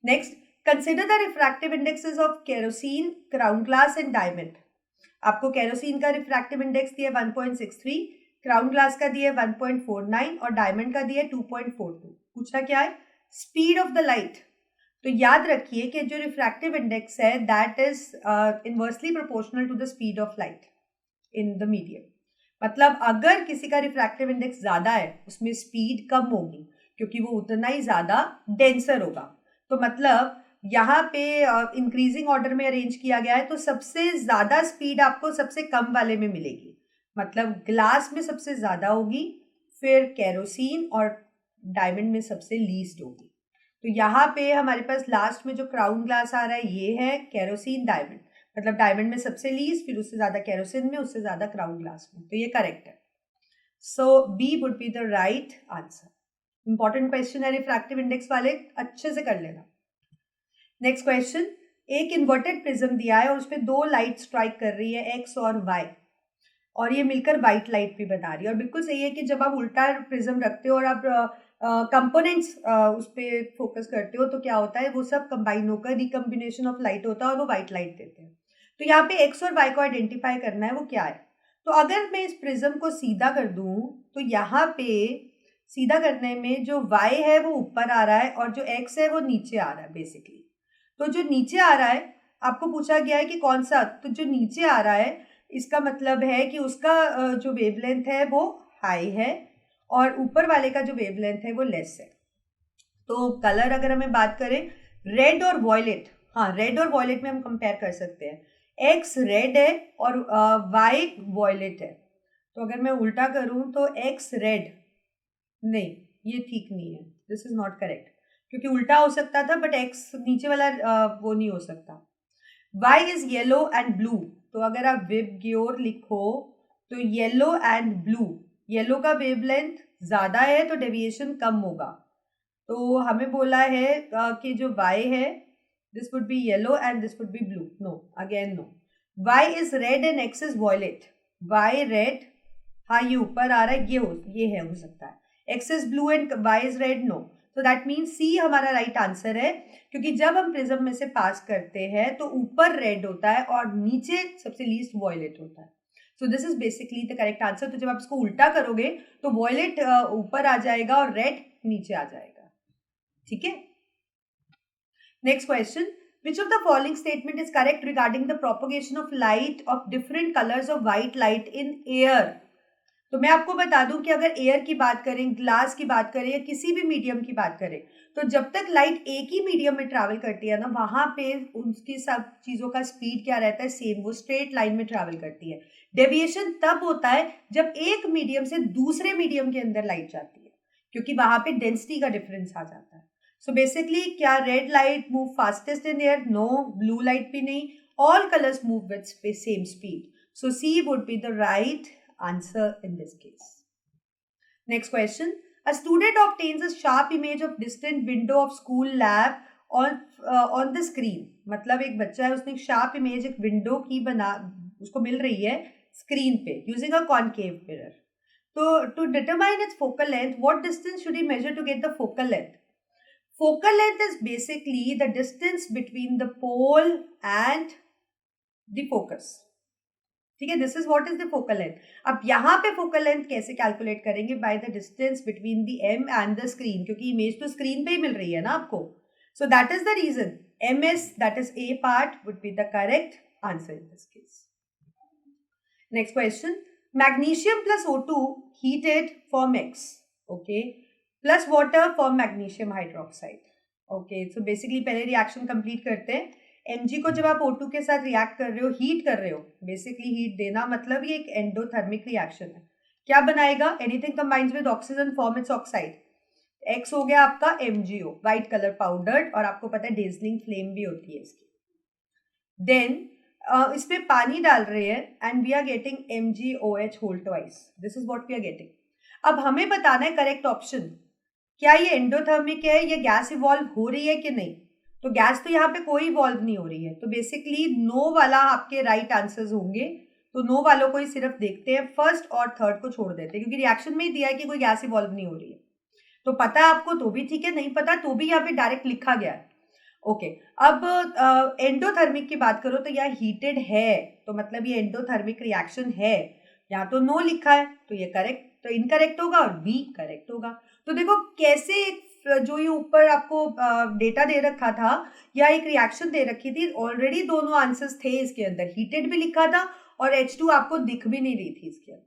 Next, consider the refractive indexes of kerosene, crown glass and diamond. आपको केरोसिन का रिफ्रैक्टिव इंडेक्स दिया 1.63, क्राउन ग्लास का दिया 1.49 और डायमंड का दिया 2.42. पूछा क्या है, स्पीड ऑफ द लाइट. तो याद रखिए कि जो रिफ्रैक्टिव इंडेक्स है that is inversely proportional to the speed of light in the medium. मतलब अगर किसी का रिफ्रैक्टिव इंडेक्स ज्यादा है उसमें स्पीड कम होगी क्योंकि वो उतना ही ज्यादा डेंसर होगा. तो मतलब यहाँ पे इंक्रीजिंग ऑर्डर में अरेंज किया गया है, तो सबसे ज्यादा स्पीड आपको सबसे कम वाले में मिलेगी. मतलब ग्लास में सबसे ज्यादा होगी, फिर केरोसिन और डायमंड में सबसे लीस्ट होगी. तो यहाँ पे हमारे पास लास्ट में जो क्राउन ग्लास आ रहा है ये है केरोसिन डायमंड. मतलब डायमंड में सबसे लीस्ट, फिर उससे ज्यादा केरोसिन में, उससे ज्यादा क्राउन ग्लास में. तो ये करेक्ट है. So B would be the right answer. Important question है रिफ्रैक्टिव इंडेक्स वाले, अच्छे से कर लेना. नेक्स्ट क्वेश्चन, एक इन्वर्टेड प्रिज्म दिया है और उसपे दो लाइट स्ट्राइक कर रही है एक्स और वाई, और ये मिलकर व्हाइट लाइट भी बना रही है. और बिल्कुल सही है कि जब आप उल्टा प्रिज्म रखते हो और आप कंपोनेंट्स उस पर फोकस करते हो तो क्या होता है, वो सब कंबाइन होकर रिकम्बिनेशन ऑफ लाइट होता है और वो व्हाइट लाइट देते हैं. तो यहाँ पे एक्स और वाई को आइडेंटिफाई करना है, वो क्या है. तो अगर मैं इस प्रिज्म को सीधा कर दूं तो यहाँ पे सीधा करने में जो वाई है वो ऊपर आ रहा है और जो एक्स है वो नीचे आ रहा है बेसिकली. तो जो नीचे आ रहा है आपको पूछा गया है कि कौन सा, तो जो नीचे आ रहा है इसका मतलब है कि उसका जो वेवलेंथ है वो हाई है और ऊपर वाले का जो वेवलेंथ है वो लेस है. तो कलर अगर हमें बात करें, रेड और वॉयलेट, हाँ रेड और वॉयलेट में हम कंपेयर कर सकते हैं. एक्स रेड है और वाई वॉयलेट है. तो अगर मैं उल्टा करूं तो एक्स रेड, नहीं ये ठीक नहीं है, दिस इज नॉट करेक्ट, क्योंकि उल्टा हो सकता था बट एक्स नीचे वाला वो नहीं हो सकता. Y is yellow and blue. तो अगर आप विबग्योर लिखो तो येलो एंड ब्लू, येलो का वेवलेंथ ज्यादा है तो डेविएशन कम होगा. तो हमें बोला है कि जो वाई है this would be yellow and this would be blue. No, again no. Y is red and X is violet. Y red, हाँ ये ऊपर आ रहा है, ये है हो सकता है. X is blue and Y is red, no. तो दैट मीन्स सी हमारा राइट आंसर है, क्योंकि जब हम प्रिज्म में से पास करते हैं तो ऊपर रेड होता है और नीचे सबसे लीस्ट वॉयलेट होता है. सो this is basically the correct answer. तो जब आप इसको उल्टा करोगे तो वॉयलेट ऊपर आ जाएगा और रेड नीचे आ जाएगा. ठीक है. Next question, which of the following statement is correct regarding the propagation of light of different colors of white light in air. तो मैं आपको बता दूं कि अगर एयर की बात करें, ग्लास की बात करें या किसी भी मीडियम की बात करें, तो जब तक लाइट एक ही मीडियम में ट्रैवल करती है ना, वहां पे उसकी सब चीजों का स्पीड क्या रहता है, सेम, वो स्ट्रेट लाइन में ट्रैवल करती है. डेविएशन तब होता है जब एक मीडियम से दूसरे मीडियम के अंदर लाइट जाती है, क्योंकि वहां पे डेंसिटी का डिफरेंस आ जाता है. सो बेसिकली क्या red light move fastest in air? No. Blue light भी नहीं. All colours move with same speed. So C would be the right answer in this case. Next question, a student obtains a sharp image of distant window of school lab on the screen. मतलब एक बच्चा है, उसने एक sharp image एक window की उसको मिल रही है स्क्रीन पे using a concave mirror. तो to determine its focal length, what distance should he measure to get the focal length? Focal length is basically the distance between the pole and the focus. ठीक है, this is what is the focal length. अब यहाँ पे focal length कैसे calculate करेंगे? By the distance between the M and the screen, क्योंकि image तो screen पे ही मिल रही है ना आपको. So that is the reason MS, that is A part, would be the correct answer in this case. Next question. Magnesium plus O2 heated form X. Okay. Plus water form magnesium hydroxide. Okay. So basically पहले reaction complete करते हैं. Mg को जब आप O2 के साथ react कर रहे हो, heat कर रहे हो, basically heat देना मतलब ये एक endothermic reaction है. क्या बनाएगा? Anything combines with oxygen form its oxide. X हो गया आपका MgO, व्हाइट कलर पाउडर्ड, और आपको पता है डेजलिंग फ्लेम भी होती है इसकी. देन इस पे पानी डाल रहे हैं and we are getting MgOH whole twice. This is what we are getting. अब हमें बताना है करेक्ट ऑप्शन. क्या ये एंडोथर्मिक है, ये गैस इवॉल्व हो रही है कि नहीं? तो गैस तो यहाँ पे कोई इवॉल्व नहीं हो रही है, तो बेसिकली नो वाला आपके राइट आंसर्स होंगे. तो नो वालों को ही सिर्फ देखते हैं, फर्स्ट और थर्ड को छोड़ देते हैं, क्योंकि रिएक्शन में ही दिया है कि कोई गैस इवॉल्व नहीं हो रही है. तो पता है आपको तो भी ठीक है, नहीं पता तो भी यहाँ पे डायरेक्ट लिखा गया है. ओके. अब एंडोथर्मिक की बात करो तो यह हीटेड है, तो मतलब ये एंडोथर्मिक रिएक्शन है. यहाँ तो नो लिखा है, तो ये करेक्ट, तो इनकरेक्ट होगा और बी करेक्ट होगा. तो देखो कैसे जो ये ऊपर आपको डेटा दे रखा था या एक रिएक्शन दे रखी थी, ऑलरेडी दोनों आंसर्स थे इसके अंदर. हीटेड भी लिखा था और H2 आपको दिख भी नहीं रही थी इसके अंदर.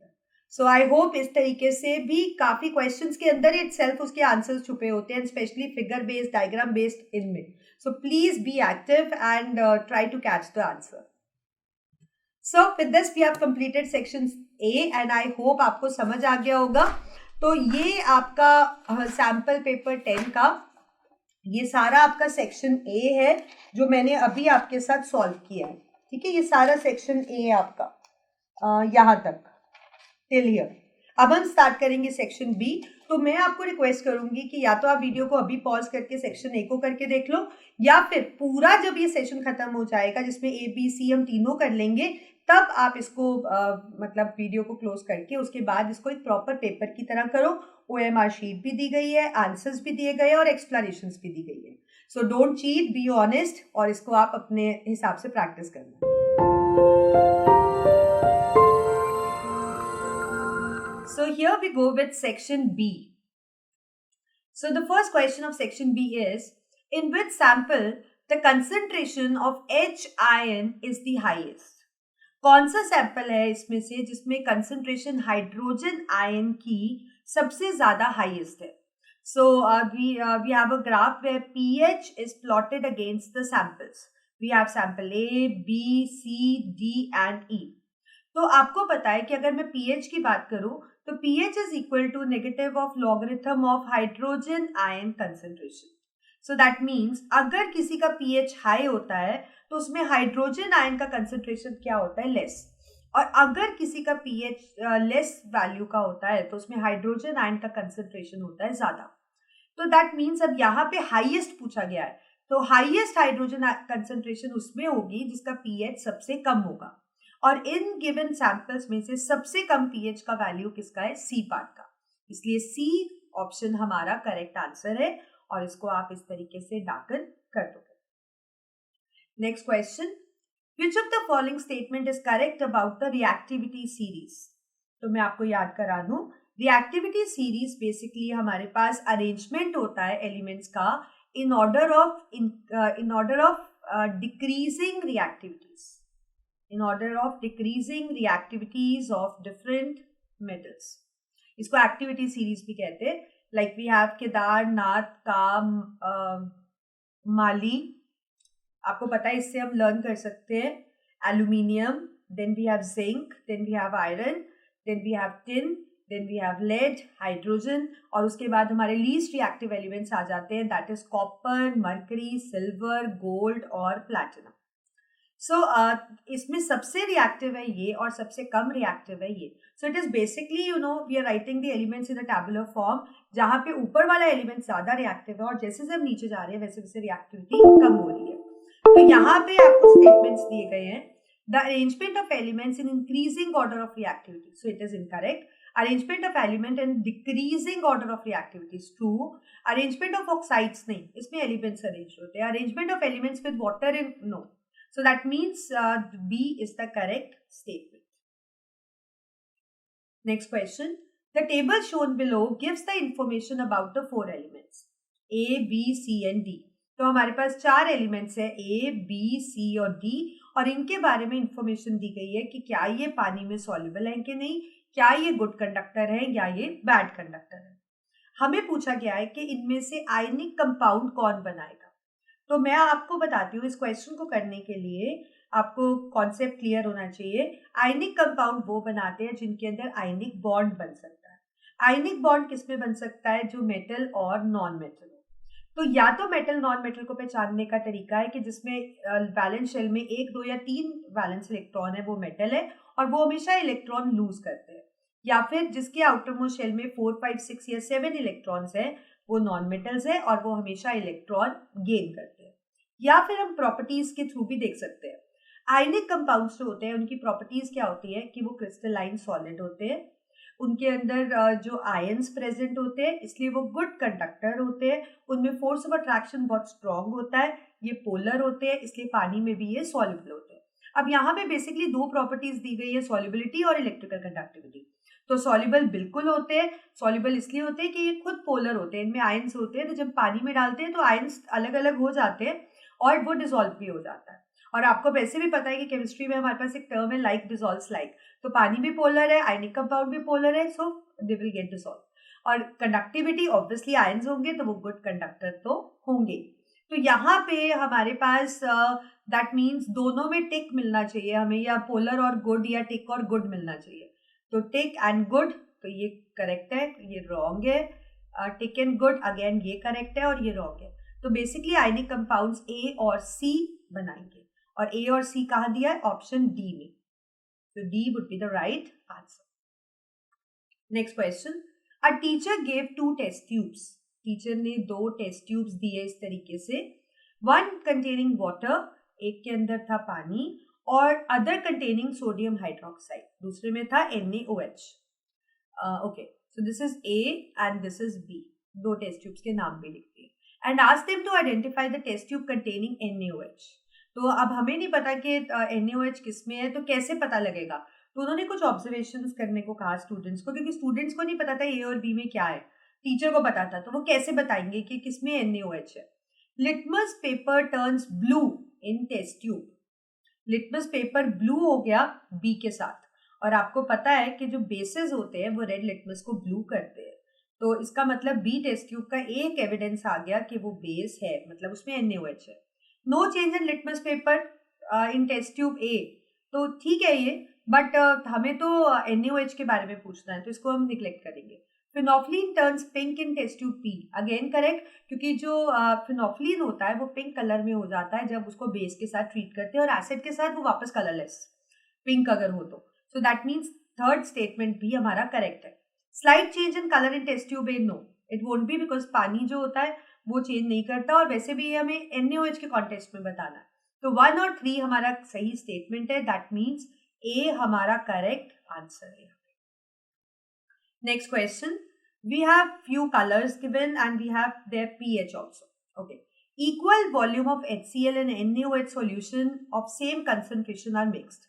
सो आई होप इस तरीके से भी काफी क्वेश्चंस के अंदर इटसेल्फ उसके आंसर्स छुपे होते हैं, specially figure based, diagram based इनमें. So please be active and try to catch the answer. So with this we have completed section A and I hope आपको समझ आ गया होगा. तो ये आपका सैम्पल पेपर 10 का ये सारा आपका सेक्शन A है जो मैंने अभी आपके साथ सॉल्व किया है. ठीक है, ये सारा सेक्शन A है आपका यहाँ तक टिल हियर. अब हम स्टार्ट करेंगे सेक्शन B. तो मैं आपको रिक्वेस्ट करूंगी कि या तो आप वीडियो को अभी पॉज करके सेक्शन A को करके देख लो, या फिर पूरा जब ये सेशन खत्म हो जाएगा जिसमें A B C हम तीनों कर लेंगे, तब आप इसको मतलब वीडियो को क्लोज करके उसके बाद इसको एक प्रॉपर पेपर की तरह करो. OMR शीट भी दी गई है, आंसर्स भी दिए गए हैं और एक्सप्लेनेशंस भी दी गई है. So don't cheat, be honest, और इसको आप अपने हिसाब से प्रैक्टिस करना. So here we go with section B. So the first question of section B is, in which sample the concentration of H ion is the highest? कौन सा sample है इसमें से जिसमें कंसंट्रेशन हाइड्रोजन आयन की सबसे ज्यादा हाईएस्ट है? So we have a graph where pH is plotted against the samples. We have sample A, B, C, D and E. तो आपको पता है कि अगर मैं pH की बात करूं तो pH is equal to negative of logarithm of hydrogen ion concentration. So that means अगर किसी का pH हाई होता है तो उसमें हाइड्रोजन आयन का कंसंट्रेशन क्या होता है? लेस. और अगर किसी का pH लेस वैल्यू का होता है तो उसमें हाइड्रोजन आयन का कंसंट्रेशन होता है ज्यादा. तो दैट मीन्स अब यहाँ पे हाईएस्ट पूछा गया है, तो हाईएस्ट हाइड्रोजन कंसंट्रेशन उसमें होगी जिसका pH सबसे कम होगा. और इन गिवन सैंपल्स में से सबसे कम pH का वैल्यू किसका है? C पार्ट का. इसलिए C ऑप्शन हमारा करेक्ट आंसर है और इसको आप इस तरीके से डार्कन कर दोगे. Next question. Which of the following statement is correct about the reactivity series? तो मैं आपको याद करा दूं, reactivity series बेसिकली हमारे पास अरेंजमेंट होता है एलिमेंट्स का in order of decreasing reactivities. In order of decreasing reactivities of different metals. इसको एक्टिविटी सीरीज भी कहते हैं. लाइक वी हैव केदारनाथ का माली, आपको पता है, इससे हम लर्न कर सकते हैं aluminium, then we have zinc, then we have iron, then we have tin, then we have lead, hydrogen, और उसके बाद हमारे लीस्ट रिएक्टिव एलिमेंट्स आ जाते हैं, that is copper, mercury, silver, gold और प्लैटिनम. सो इसमें सबसे रिएक्टिव है ये और सबसे कम रिएक्टिव है ये. So it is basically we are writing the elements in a tabular form, जहां पे ऊपर वाला एलिमेंट ज्यादा रिएक्टिव है और जैसे जैसे हम नीचे जा रहे हैं वैसे वैसे रिएक्टिविटी कम हो रही है. तो यहाँ पे आपको स्टेटमेंट्स दिए गए हैं. The arrangement of elements in increasing order of reactivity, so it is incorrect. Arrangement of element in decreasing order of reactivity is true. Arrangement of oxides नहीं, इसमें एलिमेंट्स अरेंज होते हैं. Arrangement of elements with water in no. So that means B is the correct statement. Next question, the table shown below gives the information about the 4 elements A B C and D. तो हमारे पास 4 elements है ए B सी और D, और इनके बारे में information दी गई है कि क्या ये पानी में सॉल्युबल है कि नहीं, क्या ये गुड कंडक्टर है या ये बैड कंडक्टर है। हमें पूछा गया है कि इनमें से आयनिक कंपाउंड कौन बनाएगा। तो मैं आपको बताती हूँ, इस क्वेश्चन को करने के लिए आपको कॉन्सेप्ट क्लियर होना चाहिए। आयनिक कंपाउंड वो बनाते हैं जिनके अंदर आयनिक बॉन्ड बन सकता है। आयनिक बॉन्ड किसमें बन सकता है? जो मेटल और नॉन मेटल हो। तो या तो मेटल नॉन मेटल को पहचानने का तरीका है कि जिसमें वैलेंस शेल में 1, 2 या 3 वैलेंस इलेक्ट्रॉन है वो मेटल है और वो हमेशा इलेक्ट्रॉन लूज करते हैं, या फिर जिसके आउटर मोस्ट शेल में 4, 5, 6 या 7 इलेक्ट्रॉन्स है वो नॉन मेटल्स है और वो हमेशा इलेक्ट्रॉन गेन करते हैं। या फिर हम प्रॉपर्टीज के थ्रू भी देख सकते हैं। आयनिक कंपाउंड्स जो होते हैं उनकी प्रॉपर्टीज क्या होती है कि वो क्रिस्टलाइन सॉलिड होते हैं, उनके अंदर जो आयंस प्रेजेंट होते हैं इसलिए वो गुड कंडक्टर होते हैं, उनमें फोर्स ऑफ अट्रैक्शन बहुत स्ट्रांग होता है, ये पोलर होते हैं इसलिए पानी में भी ये सॉल्युबल होते हैं। अब यहाँ पे बेसिकली 2 प्रॉपर्टीज दी गई है, सॉल्युबिलिटी और इलेक्ट्रिकल कंडक्टिविटी। तो सॉल्युबल बिल्कुल होते हैं, सॉल्युबल इसलिए होते हैं कि ये खुद पोलर होते हैं, इनमें आयंस होते हैं, तो जब पानी में डालते हैं तो आयंस अलग अलग हो जाते हैं और वो डिसॉल्व भी हो जाता है। और आपको वैसे भी पता है कि केमिस्ट्री में हमारे पास एक टर्म है लाइक डिसॉल्व्स लाइक, तो पानी भी पोलर है, आयनिक कंपाउंड भी पोलर है, सो दे विल गेट डिसॉल्व। और कंडक्टिविटी ऑब्वियसली आयंस होंगे तो वो गुड कंडक्टर तो होंगे। तो यहाँ पे हमारे पास दैट मीन्स दोनों में टिक मिलना चाहिए हमें, या पोलर और गुड या टिक और गुड मिलना चाहिए। तो टिक एंड गुड, तो ये करेक्ट है, ये रॉन्ग है। टिक एंड गुड अगेन ये करेक्ट है और ये रॉन्ग है। तो बेसिकली आयनिक कंपाउंड्स ए और सी बनाएंगे, और ए और सी कहाँ दिया है? ऑप्शन डी में। तो D would be the right answer. Next question, a teacher gave 2 test tubes. Teacher ने 2 टेस्ट ट्यूब्स दिए इस तरीके से, वन कंटेनिंग वाटर, एक के अंदर था पानी, और अदर कंटेनिंग सोडियम हाइड्रोक्साइड, दूसरे में था NaOH। Okay, so this is A and this is B. 2 test tubes के नाम भी लिखते हैं and ask them to identify the test tube containing NaOH। तो अब हमें नहीं पता कि NaOH किस में है, तो कैसे पता लगेगा? तो उन्होंने कुछ ऑब्जर्वेशंस करने को कहा स्टूडेंट्स को, क्योंकि स्टूडेंट्स को नहीं पता था ए और बी में क्या है, टीचर को पता था, तो वो कैसे बताएंगे कि किसमें NaOH है। Litmus paper turns blue in test tube. Litmus paper blue हो गया बी के साथ, और आपको पता है कि जो बेसेस होते हैं वो रेड लिटमस को ब्लू करते हैं, तो इसका मतलब बी टेस्ट ट्यूब का एक एविडेंस आ गया कि वो बेस है, मतलब उसमें NaOH है। No change in litmus paper in test tube A, तो ठीक है ये, बट हमें तो NaOH के बारे में पूछना है तो इसको हम निग्लेक्ट करेंगे। Phenolphthalein turns pink in test tube P, again correct, क्योंकि जो फिनोफ्लिन होता है वो पिंक कलर में हो जाता है जब उसको बेस के साथ ट्रीट करते हैं, और एसिड के साथ वो वापस कलरलेस पिंक अगर हो तो। So that means third statement भी हमारा करेक्ट है। Slight change in colour in test tube A, no it won't be, because पानी जो होता है वो चेंज नहीं करता, और वैसे भी हमें NaOH के कॉन्टेक्स्ट में बताना है। तो 1 और 3 हमारा सही स्टेटमेंट है, दैट मीन्स ए हमारा करेक्ट आंसर है। Next question, we have few colors given and we have their pH also. Okay, equal volume of HCl and NaOH solution of same concentration are mixed.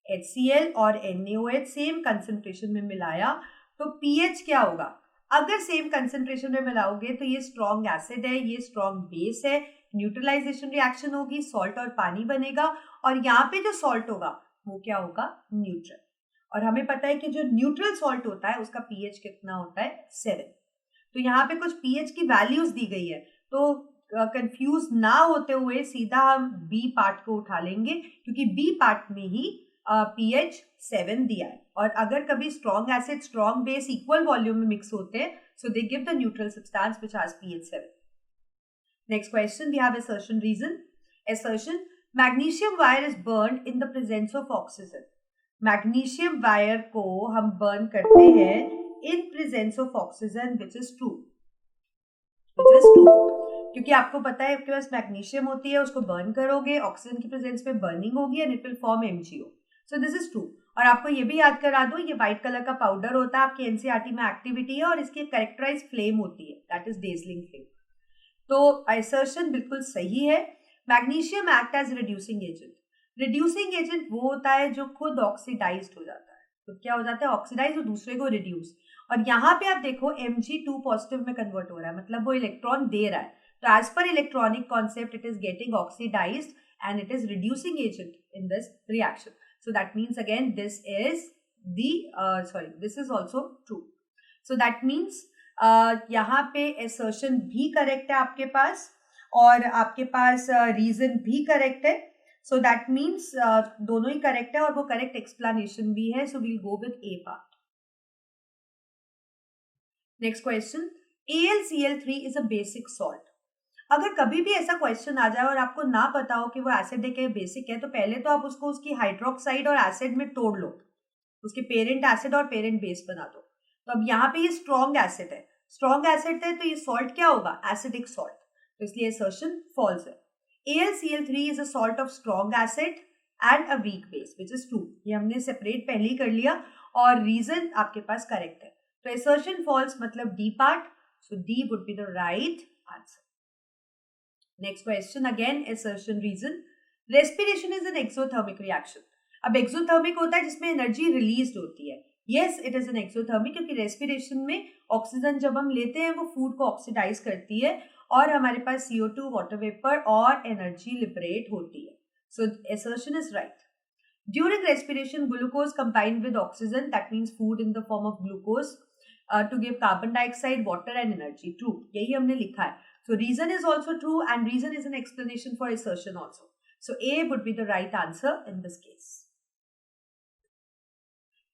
HCl और NaOH same concentration में मिलाया तो pH क्या होगा? अगर same concentration में मिलाओगे तो ये स्ट्रॉन्ग एसिड है, ये स्ट्रॉन्ग बेस है, न्यूट्रलाइजेशन रिएक्शन होगी, सॉल्ट और पानी बनेगा, और यहाँ पे जो सॉल्ट होगा वो क्या होगा? न्यूट्रल। और हमें पता है कि जो न्यूट्रल सॉल्ट होता है उसका pH कितना होता है? 7। तो यहाँ पे कुछ pH की वैल्यूज दी गई है, तो कंफ्यूज ना होते हुए सीधा हम बी पार्ट को उठा लेंगे, क्योंकि बी पार्ट में ही pH 7 दिया है, और अगर कभी strong acid strong base equal volume में मिक्स होते हैं, so they give the neutral substance which has pH 7। Next question, we have assertion reason. Assertion, magnesium wire is burned in the presence of oxygen. Magnesium wire को हम burn करते हैं in presence of oxygen, which is true, क्योंकि आपको पता है आपके पास magnesium होती है, उसको बर्न करोगे, ऑक्सीजन की प्रेजेंस में बर्निंग होगी and it will form MgO, so this is true. और आपको ये भी याद करा दो, ये व्हाइट कलर का पाउडर होता है, आपके NCERT में एक्टिविटी है, और इसकी कैरेक्टराइज फ्लेम होती है, दैट इज डेजलिंग फ्लेम। तो असर्शन बिल्कुल सही है। Magnesium act as reducing agent. Reducing agent वो होता है जो खुद ऑक्सीडाइज्ड हो जाता है, तो क्या हो जाता है, ऑक्सीडाइज और दूसरे को रिड्यूस। और यहाँ पे आप देखो Mg2 पॉजिटिव में कन्वर्ट हो रहा है, मतलब वो इलेक्ट्रॉन दे रहा है। तो एज पर electronic concept it is getting oxidised and it is reducing agent in this reaction. So that means again this is the this is also true. So that means यहाँ पे assertion भी correct है आपके पास, और आपके पास reason भी correct है. So that means दोनों ही correct है और वो correct explanation भी है. So we'll go with A part. Next question. AlCl3 is a basic salt. अगर कभी भी ऐसा क्वेश्चन आ जाए और आपको ना पता हो कि वो एसिडिक है बेसिक है, तो पहले तो आप उसको उसकी हाइड्रोक्साइड और एसिड में तोड़ लो, उसके पेरेंट एसिड और पेरेंट बेस बना दो। तो अब यहाँ पे ये स्ट्रॉन्ग एसिड है, स्ट्रॉन्ग एसिड है तो ये सॉल्ट क्या होगा, एसिडिक सॉल्ट, तो इसलिए असर्शन फॉल्स है। AlCl3 is a salt of strong acid and a weak base which is true. ये हमने सेपरेट पहले ही कर लिया और रीजन आपके पास करेक्ट है, तो असर्शन फॉल्स मतलब D part, so D would be the right answer. Next question, again assertion reason. Respiration is an exothermic reaction. अब exothermic होता है जिसमें एनर्जी रिलीज होती है। Yes, it is an exothermic क्योंकि respiration में ऑक्सीजन जब हम लेते हैं वो फूड को ऑक्सीडाइज करती है और हमारे पास CO2 वाटर वेपर और एनर्जी लिबरेट होती है। So assertion is right. During respiration, glucose combined with oxygen, that means food in the form of glucose, to give carbon dioxide, water and energy. True, यही हमने लिखा है। So reason is also true and reason is an explanation for assertion also. So A would be the right answer in this case.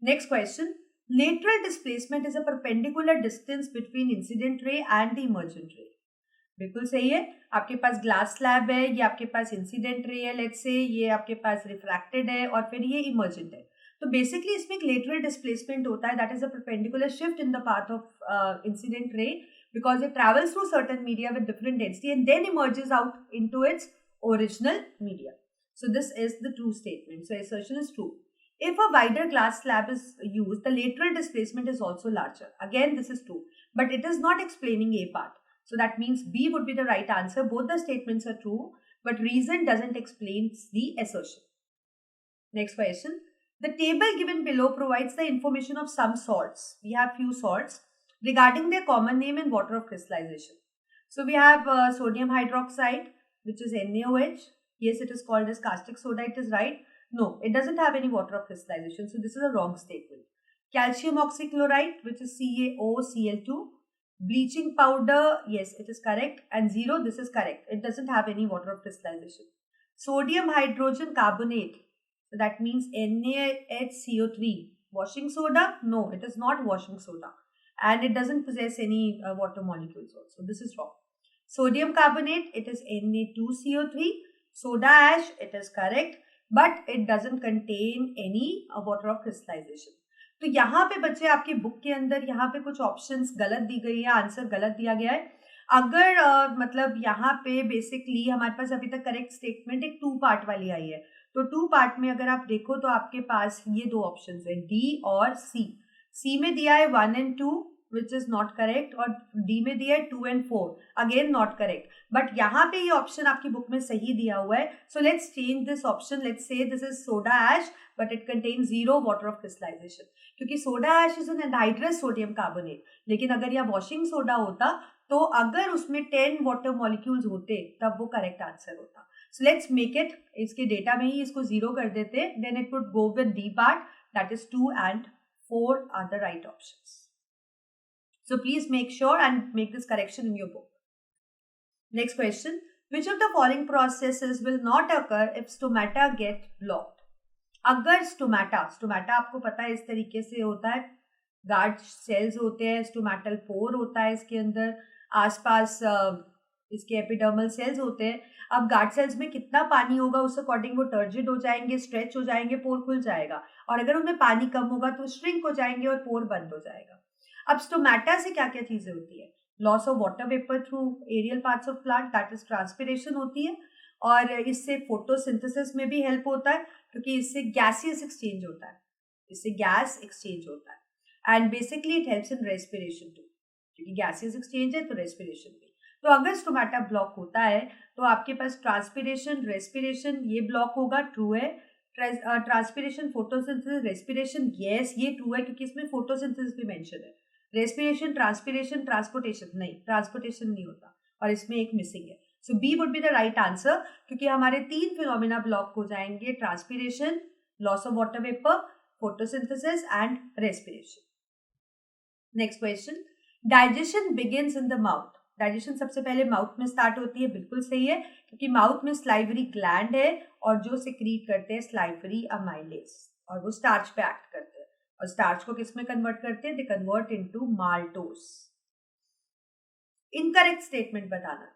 Next question. Lateral displacement is a perpendicular distance between incident ray and the emergent ray. बिल्कुल सही है। आपके पास glass slab है, ये आपके पास incident ray है, let's say ये आपके पास रिफ्रैक्टेड है और फिर ये इमर्जेंट है। तो बेसिकली इसमें एक लेटरल डिस्प्लेसमेंट होता है, that is a perpendicular shift in the path of incident ray because it travels through certain media with different density and then emerges out into its original media. So this is the true statement. So assertion is true. If a wider glass slab is used, the lateral displacement is also larger. Again, this is true, but it is not explaining A part. So that means B would be the right answer. Both the statements are true, but reason doesn't explain the assertion. Next question. The table given below provides the information of some salts. We have few salts regarding their common name and water of crystallization. So we have sodium hydroxide, which is NaOH. Yes, it is called as caustic soda. It is right. No, it doesn't have any water of crystallization. So this is a wrong statement. Calcium oxychloride, which is CaOCl2. Bleaching powder, yes, it is correct. And 0, this is correct. It doesn't have any water of crystallization. Sodium hydrogen carbonate. So that means NaHCO3. Washing soda? No, it is not washing soda. And it doesn't possess any water molecules also. This is wrong. Sodium carbonate, it is Na2CO3. Soda ash, it is correct, but it doesn't contain any water of crystallization. तो यहाँ पे बच्चे आपकी book के अंदर यहाँ पे कुछ ऑप्शंस गलत दी गई है, आंसर गलत दिया गया है। अगर मतलब यहाँ पे बेसिकली हमारे पास अभी तक करेक्ट स्टेटमेंट एक 2 पार्ट वाली आई है, तो 2 पार्ट में अगर आप देखो तो आपके पास ये 2 ऑप्शंस है, डी और सी। सी में दिया है 1 and 2 which is not correct, और डी में दिया है 2 and 4, again not correct, but यहाँ पे ये ऑप्शन आपकी बुक में सही दिया हुआ है। So let's change this option, let's say this is soda ash but it contain 0 water of crystallization, क्योंकि soda ash is an anhydrous sodium carbonate. लेकिन अगर यह वॉशिंग सोडा होता तो अगर उसमें 10 वाटर मॉलिक्यूल्स होते तब वो करेक्ट आंसर होता। सो लेट्स मेक इट, इसके डेटा में ही इसको 0 कर देते, then it would go with D part, that is 2 and 4 are the right options. So please make sure and make this correction in your book. Next question. Which of the following processes will not occur if stomata get blocked? अगर stomata आपको पता है इस तरीके से होता है, guard cells होते हैं, स्टोमेटल पोर होता है इसके अंदर, आसपास इसके एपिडर्मल सेल्स होते हैं। अब गार्ड सेल्स में कितना पानी होगा उस अकॉर्डिंग वो टर्जिड हो जाएंगे, स्ट्रेच हो जाएंगे, पोर खुल जाएगा, और अगर उनमें पानी कम होगा तो श्रिंक हो जाएंगे और पोर बंद हो जाएगा। अब स्टोमेटा से क्या क्या चीजें होती है, loss of water vapour through aerial parts of plant, that is transpiration होती है, और इससे फोटोसिंथेसिस में भी हेल्प होता है क्योंकि इससे गैसियस एक्सचेंज होता है, इससे गैस एक्सचेंज होता है, and basically it helps in respiration too, क्योंकि गैसियस एक्सचेंज है तो रेस्पिरेशन भी। तो अगर स्टोमेटा ब्लॉक होता है तो आपके पास ट्रांसपिरेशन, रेस्पिरेशन ये ब्लॉक होगा, ट्रू है। ट्रांसपिरेशन, फोटोसिंथेसिस, रेस्पिरेशन, यस ये ट्रू है क्योंकि इसमें फोटोसिंथेसिस भी मेंशन है. रेस्पिरेशन, ट्रांसपिरेशन, ट्रांसपोर्टेशन नहीं, ट्रांसपोर्टेशन नहीं होता और इसमें एक मिसिंग है. So B would be the right answer क्योंकि हमारे 3 फिनोमिना ब्लॉक हो जाएंगे, transpiration, loss of water vapour, photosynthesis and respiration. Next question, digestion begins in the mouth. Digestion सबसे पहले माउथ में स्टार्ट होती है, बिल्कुल सही है क्योंकि माउथ में स्लाइवरी ग्लैंड है और जो सिक्रीट करते हैं स्लाइवरी अमाइलेज और वो स्टार्च पे एक्ट करते हैं और स्टार्च को किस में कन्वर्ट करते हैं, they convert into maltose. Incorrect statement बताना.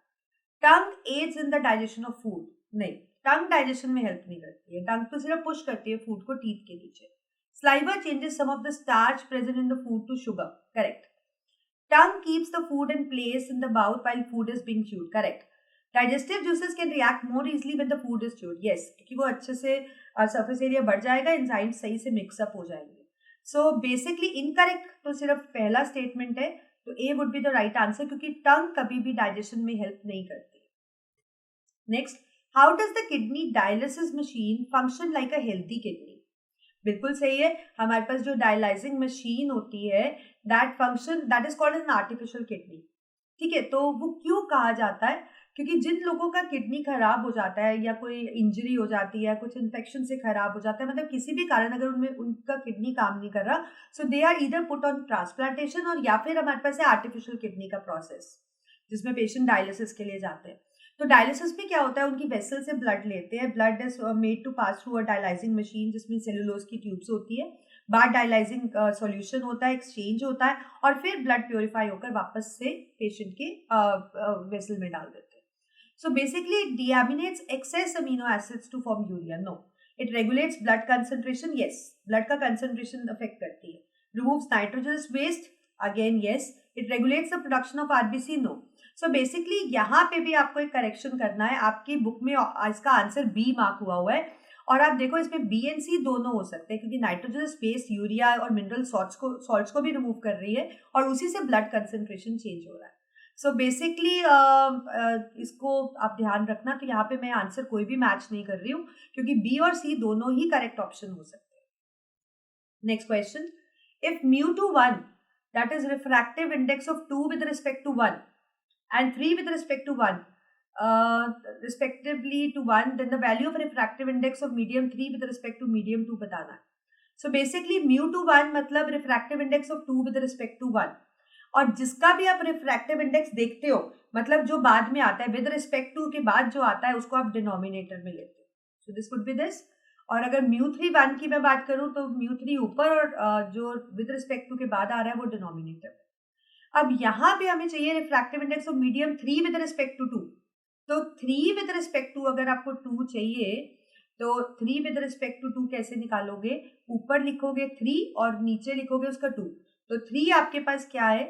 Tongue aids in the digestion of food. नहीं, टंग डाइजेशन में हेल्प नहीं करती है, टंग तो सिर्फ पुश करती है फूड को टीथ के नीचे. Saliva changes some of the starch present in the food to sugar. Correct. Tongue keeps the food in place in the mouth while food is being chewed. Correct. Digestive juices can react more easily when the food is chewed. Yes, क्योंकि वो अच्छे से surface area बढ़ जाएगा, enzymes सही से mix up हो जाएंगे. So basically incorrect तो सिर्फ पहला statement है, तो A would be the right answer क्योंकि tongue कभी भी digestion में help नहीं करती. Next, how does the kidney dialysis machine function like a healthy kidney? बिल्कुल सही है. हमारे पास जो डायलाइजिंग मशीन होती है that is called an artificial kidney. ठीक है, तो वो क्यों कहा जाता है, क्योंकि जिन लोगों का किडनी खराब हो जाता है या कोई इंजरी हो जाती है, कुछ इन्फेक्शन से खराब हो जाता है, मतलब किसी भी कारण अगर उनमें उनका किडनी काम नहीं कर रहा, so they are either put on transplantation और या फिर हमारे पास है आर्टिफिशियल किडनी का प्रोसेस जिसमें पेशेंट डायलिसिस के लिए जाते हैं. तो डायलिसिस में क्या होता है, उनकी वेसल से ब्लड लेते हैं, blood is made to pass through a dialysing machine जिसमें सेलुलोज की ट्यूब्स होती है, बाद डायलाइजिंग सॉल्यूशन होता है, एक्सचेंज होता है और फिर ब्लड प्योरीफाई होकर वापस से पेशेंट के वेसल में डाल देते हैं. So basically it deaminates excess amino acids to form urea. No, it regulates blood concentration. Yes, blood का कंसंट्रेशन अफेक्ट करती है. Removes nitrogenous waste. Again yes. It regulates the production of RBC. No. So basically यहाँ पे भी आपको एक correction करना है. आपकी बुक में इसका आंसर बी मार्क हुआ है और आप देखो इसमें बी एंड सी दोनों हो सकते हैं क्योंकि नाइट्रोजनस बेस यूरिया और मिनरल सॉल्ट्स को भी रिमूव कर रही है और उसी से ब्लड कंसंट्रेशन चेंज हो रहा है. सो बेसिकली इसको आप ध्यान रखना. तो यहाँ पे मैं आंसर कोई भी मैच नहीं कर रही हूँ क्योंकि बी और सी दोनों ही करेक्ट ऑप्शन हो सकते हैं. Next question, if μ/1 that is refractive index of 2 with respect to 1 and 3 with respect to 1 respectively to 1, then the value of refractive index of medium 3 with respect to medium 2 बताना है. So basically μ/1 मतलब refractive index of 2 with respect to 1 और जिसका भी आप refractive index देखते हो मतलब जो बाद में आता है with respect to के बाद जो आता है उसको आप denominator में लेते हो. So this would be this. और अगर μ/1 की मैं बात करूं तो μ3 ऊपर और जो with respect to के बाद आ रहा है वो denominator. अब यहाँ पे हमें चाहिए refractive index of medium 3 with respect to 2. तो 3 विद रिस्पेक्ट टू अगर आपको 2 चाहिए तो 3 विद रिस्पेक्ट टू 2 कैसे निकालोगे, ऊपर लिखोगे 3 और नीचे लिखोगे उसका 2. तो 3 आपके पास क्या है,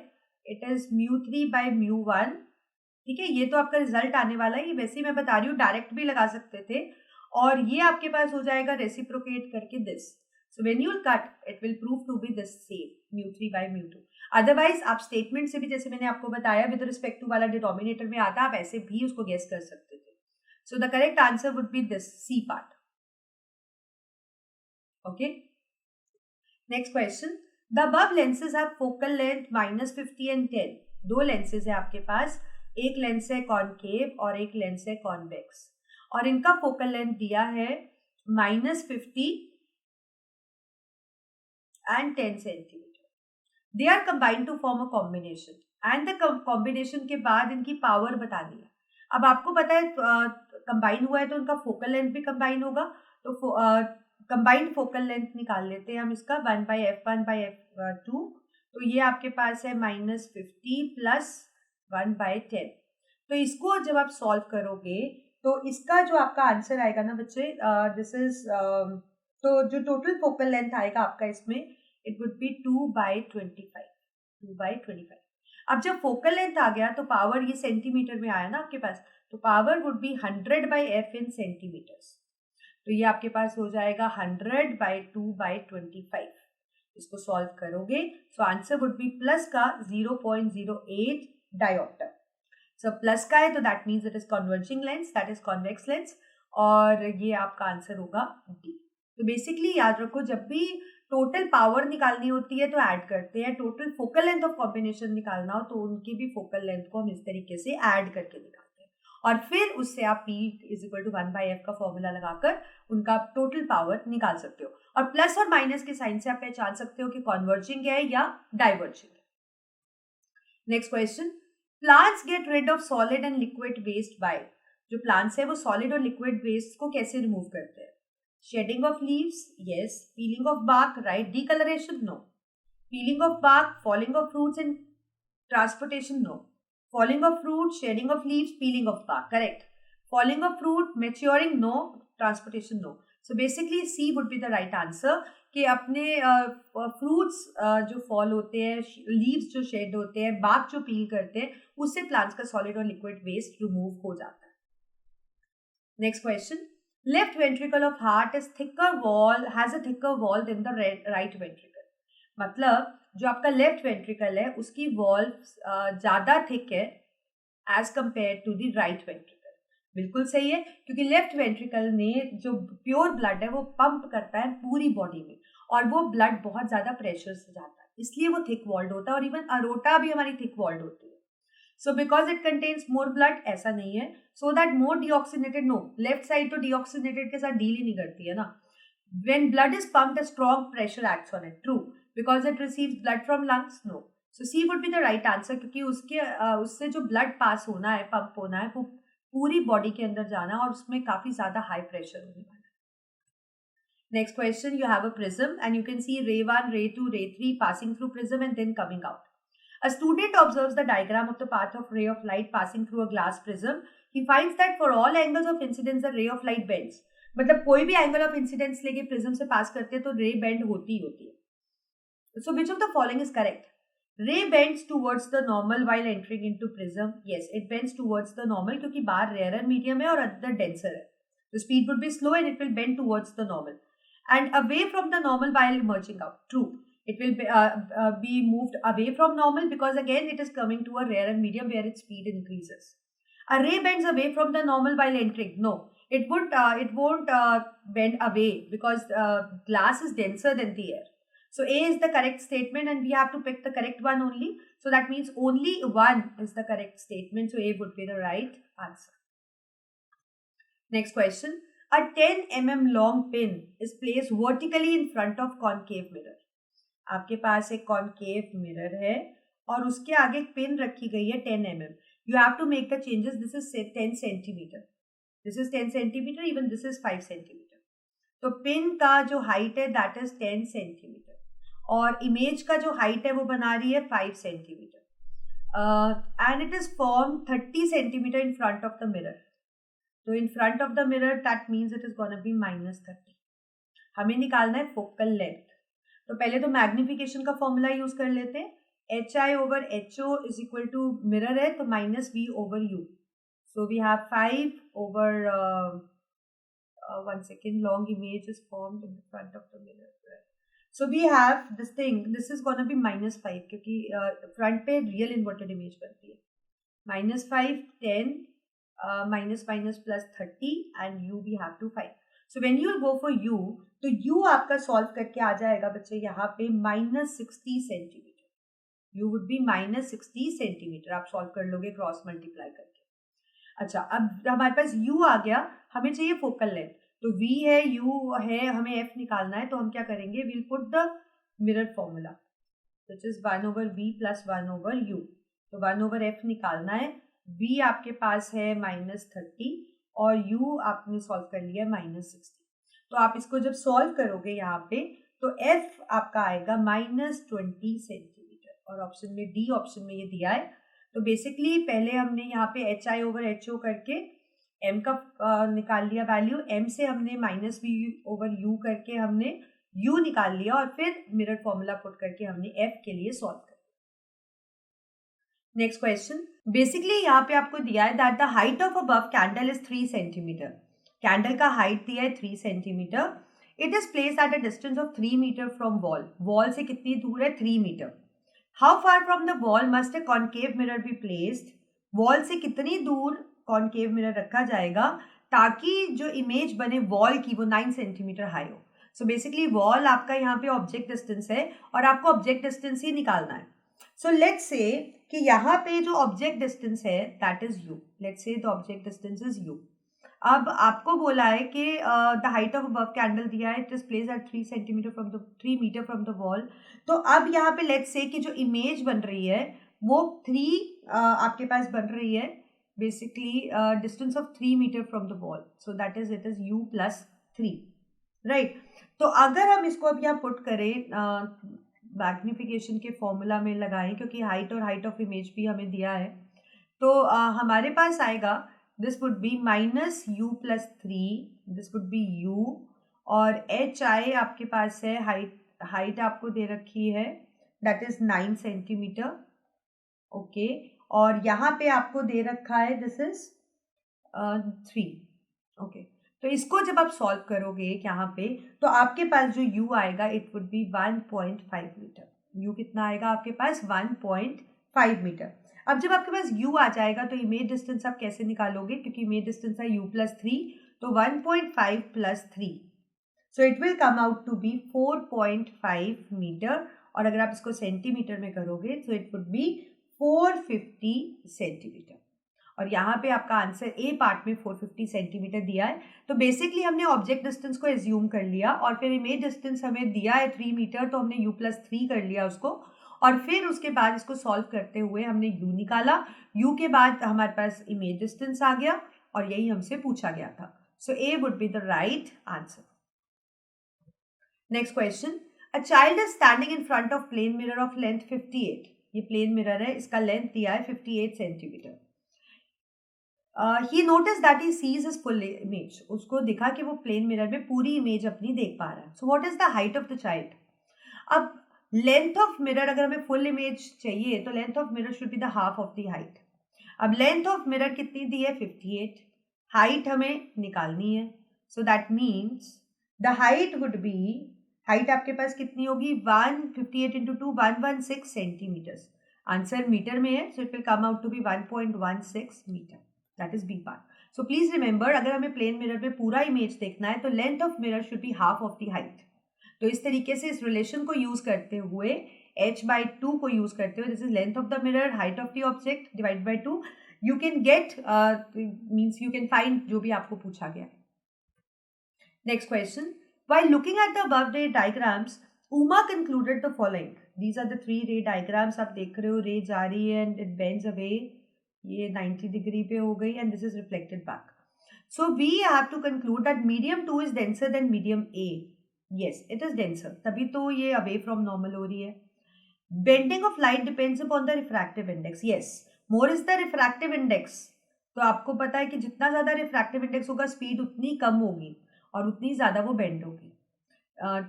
इट इज μ3/μ1. ठीक है, ये तो आपका रिजल्ट आने वाला है, ये वैसे ही मैं बता रही हूँ, डायरेक्ट भी लगा सकते थे और ये आपके पास हो जाएगा रेसिप्रोकेट करके this. So when you cut, it will prove to be the same μ3/μ2. Otherwise आप स्टेटमेंट से भी जैसे मैंने आपको बताया विद रिस्पेक्ट टू वाला डिनोमिनेटर में आता, आप ऐसे भी उसको गेस कर सकते थे. So the correct answer would be this C part. Okay, next question, the above lenses have focal length -50 and 10. 2 lenses है आपके पास, एक लेंस है कॉनकेव और एक लेंस है कॉन्वेक्स और इनका फोकल लेंथ दिया है -50 and 10 centimeter. They are combined to form a combination and the combination के बाद इनकी पावर बतानी है. अब आपको पता है कंबाइन हुआ है तो उनका फोकल लेंथ भी कंबाइन होगा. तो कंबाइंड फोकल लेंथ निकाल लेते हैं हम इसका 1/f1/f2. तो ये आपके पास है -50 प्लस 1/10. तो इसको जब आप सॉल्व करोगे तो इसका जो आपका आंसर आएगा ना बच्चे, दिस इज तो जो टोटल फोकल लेंथ आएगा आपका इसमें इट वुड बी 2/25. 2/25. अब जब फोकल लेंथ आ गया तो पावर ये सेंटीमीटर में आया ना आपके पास, तो power would be 100/f in centimetres. तो ये आपके पास हो जाएगा 100/2/25. इसको सॉल्व करोगे so answer would B plus का 0.08 डायोप्टर. सो प्लस का है तो that means it is converging lens, that is convex lens और ये आपका आंसर होगा डी. तो बेसिकली याद रखो, जब भी टोटल पावर निकालनी होती है तो ऐड करते हैं, total focal length of combination निकालना हो तो उनकी भी फोकल लेंथ को हम इस तरीके से ऐड करके निकालते हैं, और फिर उससे आप P = 1/f का फॉर्मूला लगाकर उनका टोटल पावर निकाल सकते हो, और प्लस और माइनस के साइन से आप पहचान सकते हो कि कॉन्वर्जिंग है या डाइवर्जिंग है। Next question, plants get rid of solid and liquid waste by, जो प्लांट्स है वो सॉलिड और लिक्विड वेस्ट को कैसे रिमूव करते हैं? Shedding of leaves, yes. Peeling of bark, right. Decoloration, no. Peeling of bark, falling of fruits and transportation, no. Falling of fruit, shedding of leaves, peeling of bark, correct. Falling of fruit, maturing, no. Transportation, no. So basically C would be the right answer, कि अपने fruits जो fall होते हैं, leaves जो shade होते हैं, bark जो पील करते हैं, उससे प्लांट्स का सॉलिड और लिक्विड वेस्ट रिमूव हो जाता है। Next question, left ventricle of heart has a thicker wall than the right ventricle. मतलब जो आपका लेफ्ट वेंट्रिकल है उसकी वॉल ज्यादा थिक है as compare to the right ventricle. बिल्कुल सही है, क्योंकि लेफ्ट वेंट्रिकल में जो प्योर ब्लड है वो पंप करता है पूरी बॉडी में, और वो ब्लड बहुत ज्यादा प्रेशर से जाता है, इसलिए वो थिक वॉल्ड होता है, और इवन अरोटा भी हमारी थिक वॉल्ड होती है। So because it contains more blood, ऐसा नहीं है, so that more deoxygenated, no, left side तो deoxygenated के साथ डील ही नहीं करती है ना। When blood is pumped, a strong pressure acts on it, true, because it receives blood from lungs, no. So C would be the right answer, क्योंकि उससे जो blood pass होना है, pump होना है, वो पूरी body के अंदर जाना है, और उसमें काफी ज्यादा high pressure होने वाला है। Next question, you have a prism and you can see ray 1, ray 2, ray 3 passing through prism and then coming out. A student observes the diagram of the path of ray of light passing through a glass prism. He finds that for all angles of incidence, the ray of light bends. मतलब कोई भी angle of incidence लेके prism से pass करते हैं तो ray bend होती ही होती है। So which of the following is correct? Ray bends towards the normal while entering into prism. Yes, it bends towards the normal क्योंकि बाहर rarer medium है और अंदर denser है. The speed would be slow and it will bend towards the normal. And away from the normal while emerging out. True. It will be moved away from normal because again it is coming to a rarer medium where its speed increases. A ray bends away from the normal while entering. No, it won't bend away because glass is denser than the air. So A is the correct statement and we have to pick the correct one only. So that means only one is the correct statement. So A would be the right answer. Next question. A 10 mm long pin is placed vertically in front of concave mirror. आपके पास एक concave mirror है और उसके आगे एक pin रखी गई है 10 mm. You have to make the changes. This is 10 centimetre, this is 10 centimetre, even this is 5 centimetre. तो पिन का जो हाइट है दैट इज 10 सेंटीमीटर और इमेज का जो हाइट है वो बना रही है 5 centimetre and it is form 30 centimetre in front of the mirror. तो in front of the mirror that means it is gonna be -30. हमें निकालना है फोकल लेंथ. तो पहले तो मैग्निफिकेशन का फॉर्मूला यूज कर लेते हैं. HI/HO is equal to mirror है तो -V/U. So we have 5 over 1 second, long image is formed in the front of the mirror. So we have this thing, this is gonna be -5 क्योंकि front पे real inverted image बनती है. -5, 10, -, +30 and U we have to 5. So when you will go for U, तो U आपका solve करके आ जाएगा बच्चे यहाँ पे -60 centimetre. U would be -60 centimetre. आप सॉल्व कर लोगे क्रॉस मल्टीप्लाई करके. अच्छा, अब हमारे पास U आ गया, हमें चाहिए फोकल लेंथ. तो V है, U है, हमें F निकालना है. तो हम क्या करेंगे, we'll put the mirror formula which is 1/V + 1/U. तो 1/F निकालना है. V आपके पास है -30 और U आपने सॉल्व कर लिया -60. तो आप इसको जब सॉल्व करोगे यहाँ पे तो F आपका आएगा -20 सेंटीमीटर और ऑप्शन में D ऑप्शन में ये दिया है. तो बेसिकली पहले हमने यहाँ पे HI/HO करके M का निकाल लिया वैल्यू. M से हमने -V/U करके हमने U निकाल लिया और फिर मिरर फॉर्मूला पुट करके हमने F के लिए सॉल्व कर. Next question. बेसिकली यहाँ पे आपको दिया है that the height of above candle is 3 centimetre. Candle का हाइट दिया है 3 centimetre. It is placed at a distance of 3 metre from wall. Wall से कितनी दूर है, 3 metre. How far from the wall must a concave mirror be placed. Wall से कितनी दूर कॉनकेव मिरर रखा जाएगा ताकि जो इमेज बने वॉल की वो 9 सेंटीमीटर हाई हो. सो बेसिकली वॉल आपका यहाँ पे ऑब्जेक्ट डिस्टेंस है और आपको ऑब्जेक्ट डिस्टेंस ही निकालना है. सो लेट्स से कि यहाँ पे जो ऑब्जेक्ट डिस्टेंस है that is U. Let's say the object distance is U. अब आपको बोला है कि the height of above candle दिया है, it is place at 3 metre from the wall. तो अब यहाँ पे लेट्स से कि जो इमेज बन रही है वो 3 आपके पास बन रही है basically distance of 3 metre from the wall. So that is it is u + 3, right. तो अगर हम इसको अब यहाँ पुट करें मैग्निफिकेशन के फॉर्मूला में लगाएं, क्योंकि हाइट और हाइट ऑफ इमेज भी हमें दिया है, तो हमारे पास आएगा this would B -u + 3, this would B u, और hi आपके पास है, हाइट आपको दे रखी है दैट इज 9 सेंटीमीटर. ओके, और यहाँ पे आपको दे रखा है दिस इज 3. ओके, तो इसको जब आप सॉल्व करोगे यहाँ पे तो आपके पास जो u आएगा it would be 1.5 metre. u कितना आएगा आपके पास? 1.5 मीटर. अब जब आपके पास u आ जाएगा तो इमेज डिस्टेंस आप कैसे निकालोगे? क्योंकि इमेज डिस्टेंस है u + 3, तो 1.5 + 3, so it will come out to be 4.5 metre. और अगर आप इसको सेंटीमीटर में करोगे तो इट वुड बी 450 सेंटीमीटर. और यहाँ पे आपका आंसर ए पार्ट में 450 सेंटीमीटर दिया है. तो बेसिकली हमने ऑब्जेक्ट डिस्टेंस को एज्यूम कर लिया और फिर इमेज डिस्टेंस हमें दिया है 3 मीटर, तो हमने u + 3 कर लिया उसको, और फिर उसके बाद इसको सॉल्व करते हुए हमने u निकाला. u के बाद हमारे पास इमेज डिस्टेंस आ गया और यही हमसे पूछा गया था. So A would be the right answer. Next question. A child is standing in front of plane mirror of length 58. ये प्लेन मिरर है, इसका लेंथ दिया है 58 centimetre. He notice that he sees his full image. उसको दिखा कि वो plane mirror में पूरी इमेज अपनी देख पा रहा है. So what is the height of the child? अब लेंथ ऑफ मिरर, अगर हमें फुल इमेज चाहिए तो length of mirror should be the half of the height. अब लेंथ ऑफ मिरर कितनी दी है? 58. हाइट हमें निकालनी है, सो that means the height would be, height आपके पास कितनी होगी? 158 इंटू 2 116 सेंटीमीटर्स. आंसर मीटर में है, so it will come out to be 1.16 metre. That is B part. So please remember, अगर हमें प्लेन मिरर में पूरा इमेज देखना है तो length of mirror should be half of the height. तो इस तरीके से इस रिलेशन को यूज करते हुए h/2 को यूज करते हुए, this is length of the mirror, height of the object divide by 2, you can get means you can find जो भी आपको पूछा गया है. Next question. While looking at the above ray diagrams, Uma concluded the following. These are the 3 ray diagrams. आप देख रहे हो, रे जा रही है and it bends away. ये 90 डिग्री पे हो गई and this is reflected back. So we have to conclude that medium 2 is denser than medium A. Yes, it is denser. तभी तो ये away from normal हो रही है. Bending of light depends upon the refractive index. Yes, more is the refractive index. तो आपको पता है कि जितना ज़्यादा refractive index होगा स्पीड उतनी कम होगी और उतनी ज़्यादा वो बेंड होगी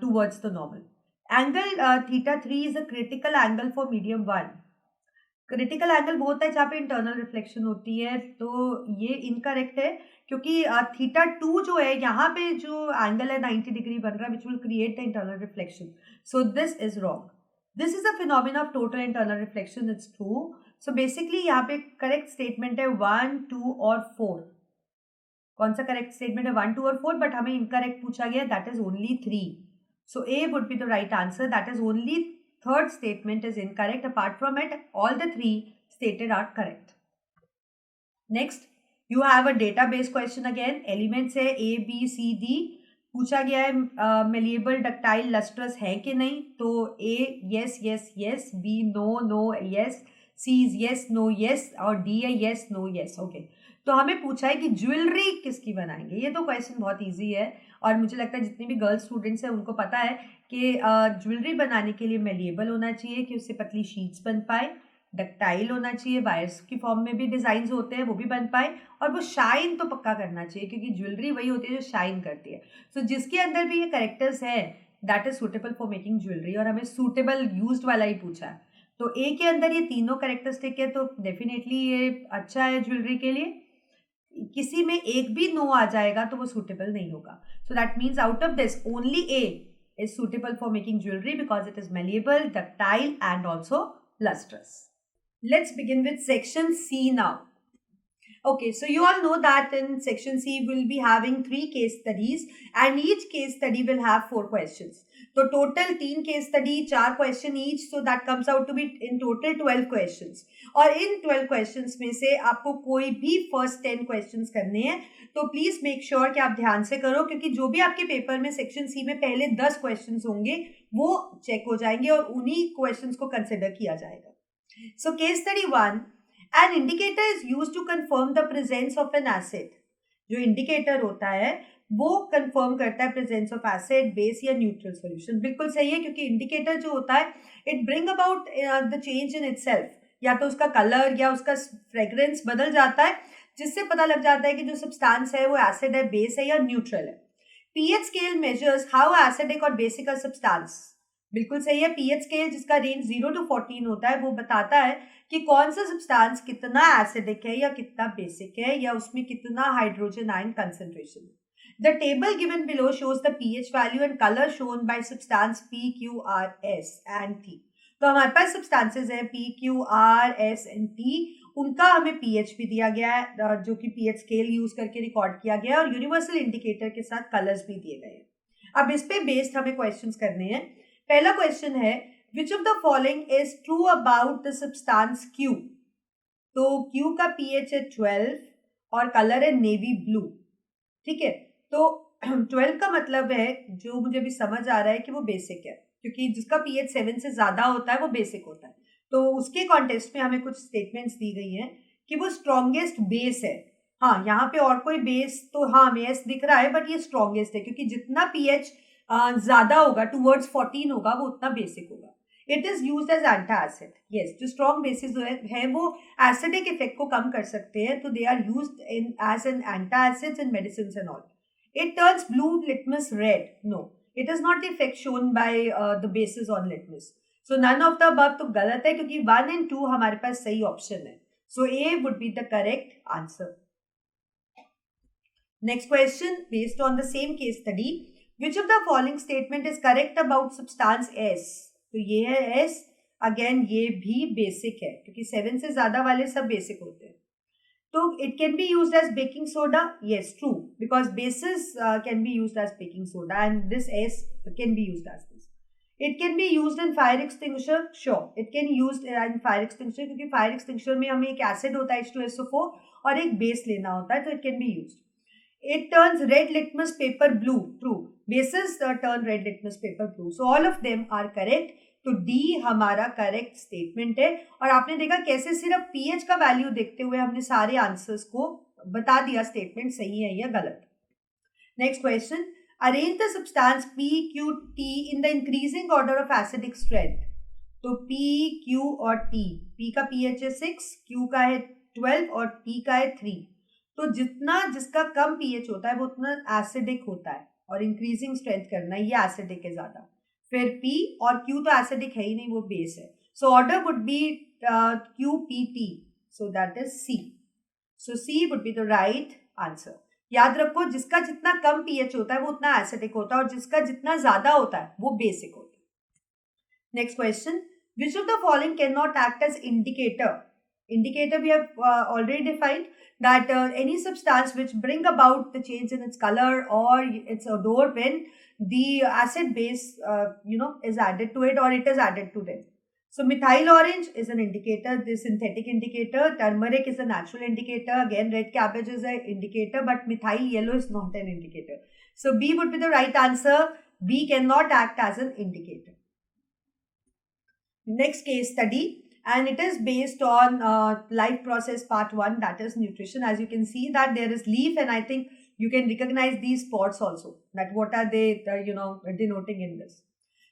towards the normal. Angle θ3 is a critical angle for medium 1. Critical angle वो होता है जहाँ पे इंटरनल रिफ्लेक्शन होती है, तो ये इनकरेक्ट है क्योंकि θ2 जो है यहाँ पे जो एंगल है 90 डिग्री बन रहा है which will create the internal reflection. So this is wrong. This is a phenomena of total internal reflection, it's true. So basically यहाँ पे करेक्ट स्टेटमेंट है 1, 2 और 4. कौन सा करेक्ट स्टेटमेंट है? 1, 2 और 4, बट हमें इनकरेक्ट पूछा गया, that is only 3. So A would be the right answer. That is only third statement is incorrect. Apart from it all the 3 stated are correct. Next, you have a database question again. Elements है A, B, C, D. पूछा गया है malleable, ductile, lustrous है कि नहीं. तो A yes yes yes, B no no yes, C is yes no yes और D है yes no yes. ओके, तो हमें पूछा है कि ज्वेलरी किसकी बनाएंगे. ये तो क्वेश्चन बहुत इजी है और मुझे लगता है जितनी भी गर्ल्स स्टूडेंट्स हैं उनको पता है कि ज्वेलरी बनाने के लिए मेलिएबल होना चाहिए कि उससे पतली शीट्स बन पाए, डक्टाइल होना चाहिए, वायर्स की फॉर्म में भी डिजाइन होते हैं वो भी बन पाए, और वो शाइन तो पक्का करना चाहिए क्योंकि ज्वेलरी वही होती है जो शाइन करती है. सो जिसके अंदर भी ये करेक्टर्स है that is suitable for making jewellery, और हमें सुटेबल यूज्ड वाला ही पूछा है. तो ए के अंदर ये तीनों करेक्टरिस्टिक है तो डेफिनेटली ये अच्छा है ज्वेलरी के लिए. किसी में एक भी नो आ जाएगा तो वो सुटेबल नहीं होगा. सो that means out of this only A is suitable for making jewelry because it is malleable, ductile and also lustrous. Let's begin with section C now. Okay, so you all know that in section C we'll be having 3 case studies and each case study will have 4 questions. So total 3 case study, 4 question each, so that comes out to be in total 12 questions. और इन 12 questions में से आपको कोई भी first 10 questions करने हैं, तो please make sure कि आप ध्यान से करो, क्योंकि जो भी आपके पेपर में सेक्शन सी में पहले 10 क्वेश्चंस होंगे वो चेक हो जाएंगे और उन्हीं क्वेश्चंस को कंसिडर किया जाएगा. So case study 1, an indicator is used to confirm the presence of an acid. जो इंडिकेटर होता है वो कंफर्म करता है प्रेजेंस ऑफ एसिड, बेस या न्यूट्रल सॉल्यूशन. बिल्कुल सही है, क्योंकि इंडिकेटर जो होता है it bring about the change in itself. या तो उसका कलर या उसका फ्रेग्रेंस बदल जाता है, जिससे पता लग जाता है कि जो सब्सटेंस है वो एसिड है, बेस है या न्यूट्रल है. PH scale measures how acidic और बेसिक अ सब्सटेंस. बिल्कुल सही है. पीएच स्केल जिसका रेंज 0 to 14 होता है वो बताता है कि कौन सा सब्सटेंस कितना एसिडिक है या कितना बेसिक है या उसमें कितना हाइड्रोजन आयन कंसेंट्रेशन है. The table given below shows the pH value and color shown by substance P, Q, R, S and T. तो हमारे पास सब्सटेंसेस हैं P, Q, R, S and T. उनका हमें pH भी दिया गया है, जो कि pH स्केल यूज करके रिकॉर्ड किया गया है, और यूनिवर्सल इंडिकेटर के साथ कलर्स भी दिए गए हैं. अब इस पे बेस्ड हमें क्वेश्चंस करने हैं. पहला क्वेश्चन है विच of the following is true about the substance Q. तो Q का pH है 12 और कलर है नेवी ब्लू. ठीक है, तो 12 का मतलब है, जो मुझे भी समझ आ रहा है कि वो बेसिक है, क्योंकि जिसका pH 7 से ज्यादा होता है वो बेसिक होता है. तो उसके कॉन्टेक्स्ट में हमें कुछ स्टेटमेंट्स दी गई हैं कि वो स्ट्रॉन्गेस्ट बेस है. हाँ, यहाँ पे और कोई बेस तो हाँ हमें एस दिख रहा है, बट ये स्ट्रॉन्गेस्ट है क्योंकि जितना pH ज्यादा होगा टूवर्ड्स 14 होगा वो उतना बेसिक होगा. It is used as anti acid. Yes, जो स्ट्रॉन्ग बेसिस है वो एसिडिक इफेक्ट को कम कर सकते हैं, तो they are used in as an anti acids in medicine and all. It turns blue litmus red. No, it is not the effect shown by the bases on litmus. So none of the above तो गलत है, क्योंकि 1 and 2 हमारे पास सही option है. So A would be the correct answer. Next question based on the same case study. Which of the following statement is correct about substance S? तो ये है S. Again ये भी basic है, क्योंकि 7 से ज्यादा वाले सब basic होते हैं. So it can be used as baking soda. Yes, true, because bases can be used as baking soda, and this S can be used as this. It can be used in fire extinguisher. Sure, it can be used in fire extinguisher, क्योंकि fire extinguisher में हमें एक acid होता है H2SO4 और एक base लेना होता है, तो it can be used. It turns red litmus paper blue. True, bases turn red litmus paper blue. So all of them are correct. तो डी हमारा करेक्ट स्टेटमेंट है. और आपने देखा कैसे सिर्फ पीएच का वैल्यू देखते हुए हमने सारे आंसर्स को बता दिया स्टेटमेंट सही है या गलत. Next question, arrange the substance P Q T in the increasing order of acidic strength. तो पी क्यू और टी, पी का पीएच है 6, क्यू का है 12 और टी का है 3. तो जितना जिसका कम पीएच होता है वो उतना एसिडिक होता है, और इंक्रीजिंग स्ट्रेंथ करना ये एसिडिक है ज्यादा. फिर P और Q तो एसिडिक है ही नहीं, वो बेस है. So order would be QPT. So that is C. So C would be the right answer. याद रखो, जिसका जितना कम pH होता है वो उतना एसिडिक होता है, और जिसका जितना ज्यादा होता है वो बेसिक होता है. Next question, which of the following can not act as indicator. Indicator we have already defined that any substance which bring about the change in its color or its odor when the acid base is added to it or it is added to them. So methyl orange is an indicator, the synthetic indicator. Turmeric is a natural indicator. Again, red cabbage is an indicator, but methyl yellow is not an indicator. So B would be the right answer. B cannot act as an indicator. Next case study. And it is based on life process part 1, that is nutrition. As you can see that there is leaf, and I think you can recognize these spots also, that what are they denoting in this.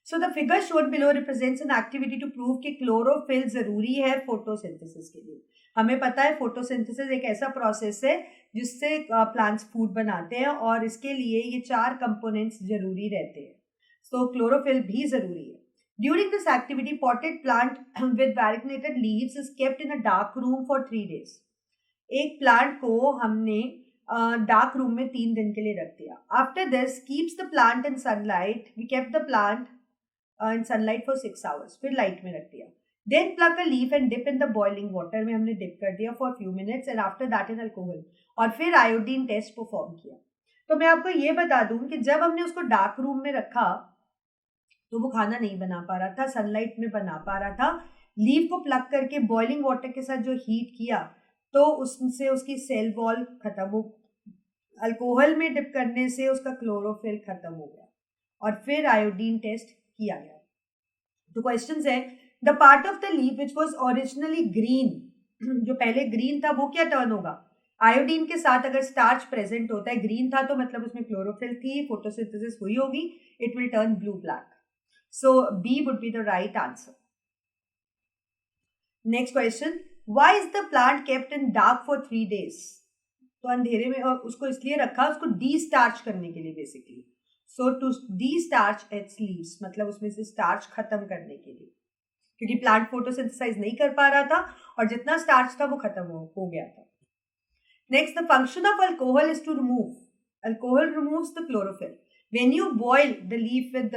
So the figure shown below represents an activity to prove कि chlorophyll जरूरी है photosynthesis के लिए. हमें पता है photosynthesis एक ऐसा process है जिससे plants food बनाते हैं, और इसके लिए ये 4 components जरूरी रहते हैं. So chlorophyll भी जरूरी है. During this activity, potted plant with variegated leaves is kept in a dark room for 3 days. एक plant को हमने dark room में 3 दिन के लिए रख दिया. After this, keeps the plant in sunlight. We kept the plant in sunlight for 6 hours. फिर light में रख दिया. Then pluck a leaf and dip in the boiling water में हमने डिप कर दिया for few minutes and after that in alcohol, और फिर आयोडीन टेस्ट परफॉर्म किया। तो मैं आपको ये बता दूं कि जब हमने उसको डार्क रूम में रखा तो वो खाना नहीं बना पा रहा था, सनलाइट में बना पा रहा था। लीफ को प्लग करके बॉइलिंग वाटर के साथ जो हीट किया तो उससे उसकी सेल वॉल खत्म हो, अल्कोहल में डिप करने से उसका क्लोरोफिल खत्म हो गया और फिर आयोडीन टेस्ट किया गया। तो क्वेश्चन है, the part of the leaf which was originally green, जो पहले ग्रीन था वो क्या टर्न होगा? आयोडीन के साथ अगर स्टार्च प्रेजेंट होता है, ग्रीन था तो मतलब उसमें क्लोरोफिल थी, फोटोसिंथेसिस हुई होगी, it will turn blue black. So B would be the right answer. Next question. Why is the plant kept in dark for 3 days? तो अंधेरे में उसको इसलिए रखा, उसको डी-स्टार्च करने के लिए बेसिकली। So to destarch its leaves, मतलब उसमें से स्टार्च खत्म करने के लिए, क्योंकि प्लांट फोटोसिंथेसाइज नहीं कर पा रहा था और जितना स्टार्च था वो खत्म हो गया था। Next, the function of alcohol is to remove, alcohol removes the chlorophyll. When you boil the leaf with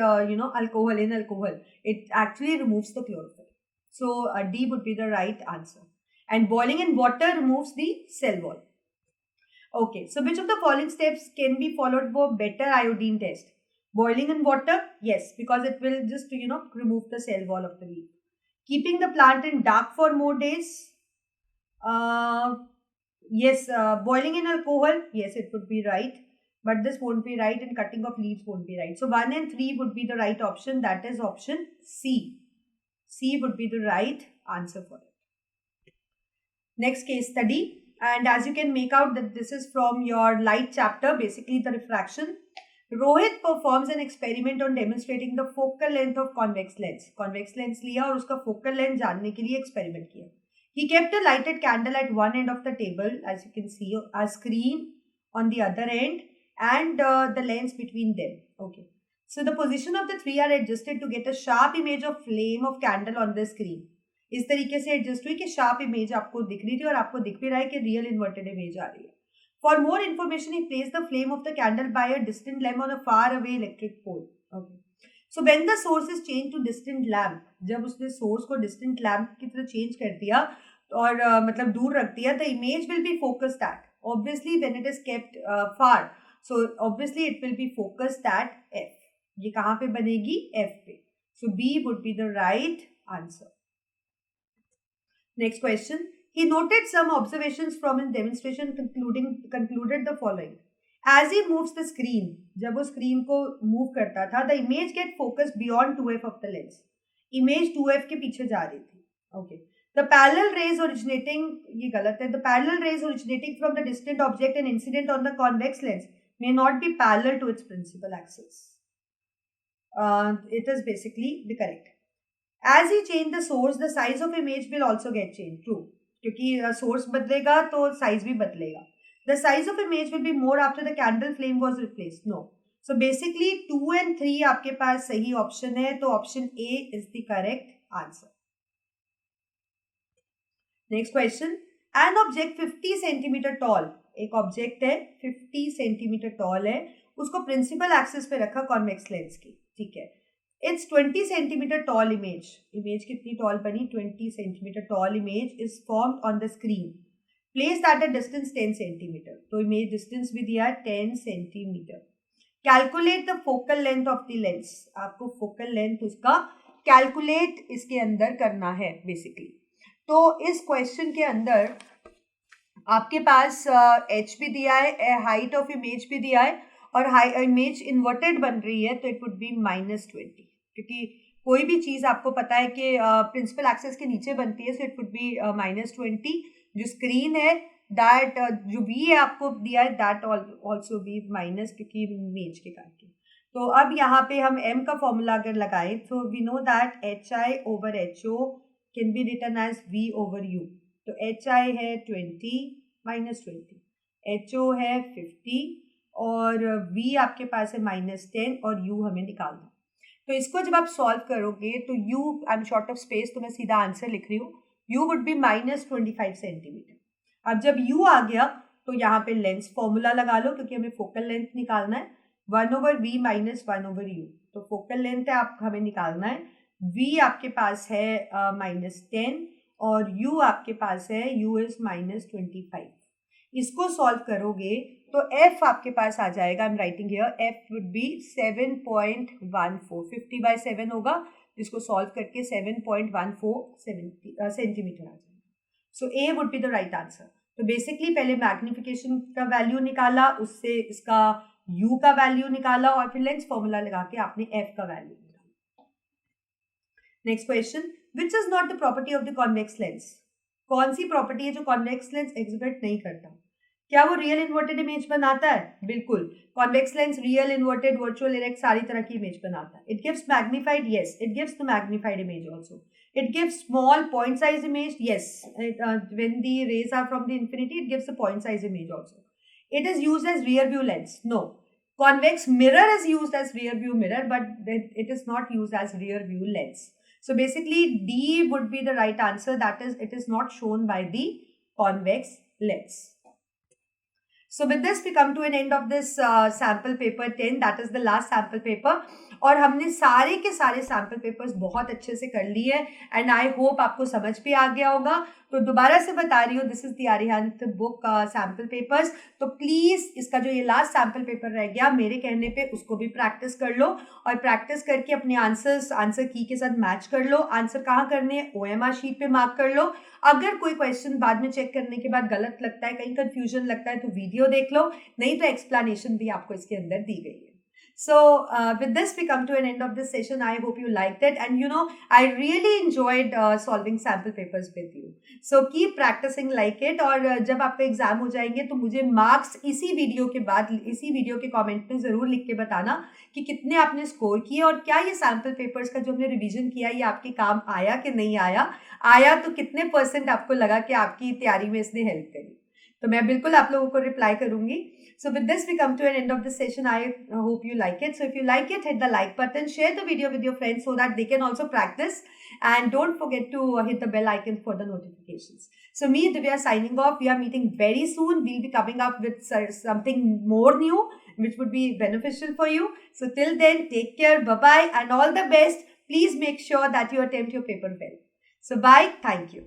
alcohol, it actually removes the chlorophyll. So D would be the right answer. And boiling in water removes the cell wall. Okay, so which of the following steps can be followed for better iodine test? Boiling in water, yes, because it will just remove the cell wall of the leaf. Keeping the plant in dark for more days, yes. Boiling in alcohol, yes, it would be right. But this won't be right and cutting of leaves won't be right. So 1 and 3 would be the right option. That is option C. C would be the right answer for it. Next case study. And as you can make out that this is from your light chapter, basically the refraction. Rohit performs an experiment on demonstrating the focal length of convex lens. Convex lens लिया और उसका focal length जानने के लिए experiment किया. He kept a lighted candle at one end of the table, as you can see, a screen on the other end, and the lens between them. Okay, so the position of the three are adjusted to get a sharp image of flame of candle on the screen. इस तरीके से adjust हुई कि sharp image आपको दिख रही थी और आपको दिख भी रहा है कि रियल इन्वर्टेड इमेज आ रही है. For more information he place the flame of the candle by a distant lamp on a far away electric pole. Okay, so when the source is change to distant lamp, जब उसने source को distant lamp की तरह change कर दिया और मतलब दूर रख दिया, the image will be focused eight, obviously when it is kept far, so obviously it will be focused at F. ये कहाँ पे बनेगी? F पे. So B would be the right answer. Next question. He noted some observations from his demonstration concluded the following. As he moves the screen, जब वो screen को move करता था, the image get focused beyond 2F of the lens. Image 2F के पीछे जा रही थी. Okay. The parallel rays originating, ये गलत है. The parallel rays originating from the distant object and incident on the convex lens may not be parallel to its principal axis. It is basically the correct. As he change the source, the size of image will also get changed. True. क्योंकि source बदलेगा तो size भी बदलेगा. The size of image will be more after the candle flame was replaced. No. So basically 2 and 3 आपके पास सही option है, तो option A is the correct answer. Next question. An object 50 centimeter tall, एक object है 50 centimetre toll है, उसको principal axis पे रखा कॉन्वेक्स लेंस की. ठीक है, it's 20 centimetre toll image. Image कितनी टॉल बनी? 20 centimetre toll image is formed on the screen. Placed at a distance 10 centimetre. तो इमेज डिस्टेंस भी दिया है 10 centimetre. Calculate the focal length of the lens. आपको फोकल लेंथ उसका calculate इसके अंदर करना है बेसिकली. तो इस क्वेश्चन के अंदर आपके पास एच भी दिया है, हाइट ऑफ इमेज भी दिया है, और इमेज इन्वर्टेड बन रही है, तो इट वुड बी -20, क्योंकि कोई भी चीज आपको पता है कि प्रिंसिपल एक्सिस के नीचे बनती है, सो इट वुड बी -20. जो स्क्रीन है दैट जो भी है आपको दिया है दैट ऑल्सो बी माइनस, क्योंकि इमेज के करके. तो अब यहाँ पे हम m का फॉर्मूला अगर लगाएं तो we know that HI/HO can be written as V/U. तो HI है 20 -20, HO है 50 और V आपके पास है -10 और U हमें निकालना. तो इसको जब आप सॉल्व करोगे तो U, I am short of space तो मैं सीधा आंसर लिख रही हूँ, U वुड बी -25 सेंटीमीटर. अब जब U आ गया तो यहाँ पे लेंस फॉर्मूला लगा लो, क्योंकि हमें फोकल लेंथ निकालना है. 1/V -1/U. तो फोकल लेंथ है आप हमें निकालना है v आपके पास है -10 और u आपके पास है u is -25. इसको सॉल्व करोगे तो f आपके पास आ जाएगा, I am writing here, f would be 7.14, 50/7 होगा, जिसको सॉल्व करके 7.14 सेंटीमीटर आ जाएगा. सो a would be the right answer. तो बेसिकली पहले मैग्निफिकेशन का वैल्यू निकाला, उससे इसका u का वैल्यू निकाला और फिर लेंस फॉर्मूला लगा के आपने f का वैल्यू निकाला. Next question, which is not the property of the convex lens? कौन सी प्रॉपर्टी है जो कॉन्वेक्स लेंस एग्जिबिट नहीं करता? क्या वो रियल इन्वर्टेड इमेज बनाता है? बिल्कुल. Convex lens real, inverted, virtual, erect सारी तरह की इमेज बनाता है. It gives magnified, yes, it gives the magnified image also. It gives small point size image, yes. When the rays are from the infinity, it gives a point size image also. It is used as rear view lens. No. Convex mirror is used as rear view mirror, but it is not used as rear view lens. So basically D would be the right answer. That is, it is not shown by the convex lens. So with this we come to an end of this sample paper 10. That is the last sample paper. और हमने सारे के सारे sample papers बहुत अच्छे से कर लिए एंड आई होप आपको समझ भी आ गया होगा. तो दोबारा से बता रही हूँ, this is the Arihant book sample papers. तो प्लीज़ इसका जो ये लास्ट सैम्पल पेपर रह गया, मेरे कहने पे उसको भी प्रैक्टिस कर लो और प्रैक्टिस करके अपने आंसर की के साथ मैच कर लो. आंसर कहाँ करने हैं? OMR शीट पे मार्क कर लो. अगर कोई क्वेश्चन बाद में चेक करने के बाद गलत लगता है, कहीं कंफ्यूजन लगता है, तो वीडियो देख लो, नहीं तो एक्सप्लेनेशन भी आपको इसके अंदर दी गई है. So with this we come to an end of this session. I hope you liked it, and I really enjoyed solving sample papers with you. So keep practicing like it. और जब आपका exam हो जाएंगे तो मुझे marks इसी video के बाद, इसी वीडियो के कमेंट में ज़रूर लिख के बताना कि कितने आपने स्कोर किए और क्या ये सैम्पल पेपर्स का जो हमने रिवीजन किया ये आपके काम आया कि नहीं आया तो कितने % आपको लगा कि आपकी तैयारी में इसने हेल्प करी. तो मैं बिल्कुल आप लोगों को रिप्लाई करूंगी. So with this we come to an end of this session. I hope you like it. So if you like it, hit the like button, share the video with your friends so that they can also practice, and don't forget to hit the bell icon for the notifications. So me, Divya, signing off. We are meeting very soon. We'll be coming up with something more new which would be beneficial for you. So till then, take care, bye-bye, and all the best. Please make sure that you attempt your paper well. So bye. Thank you.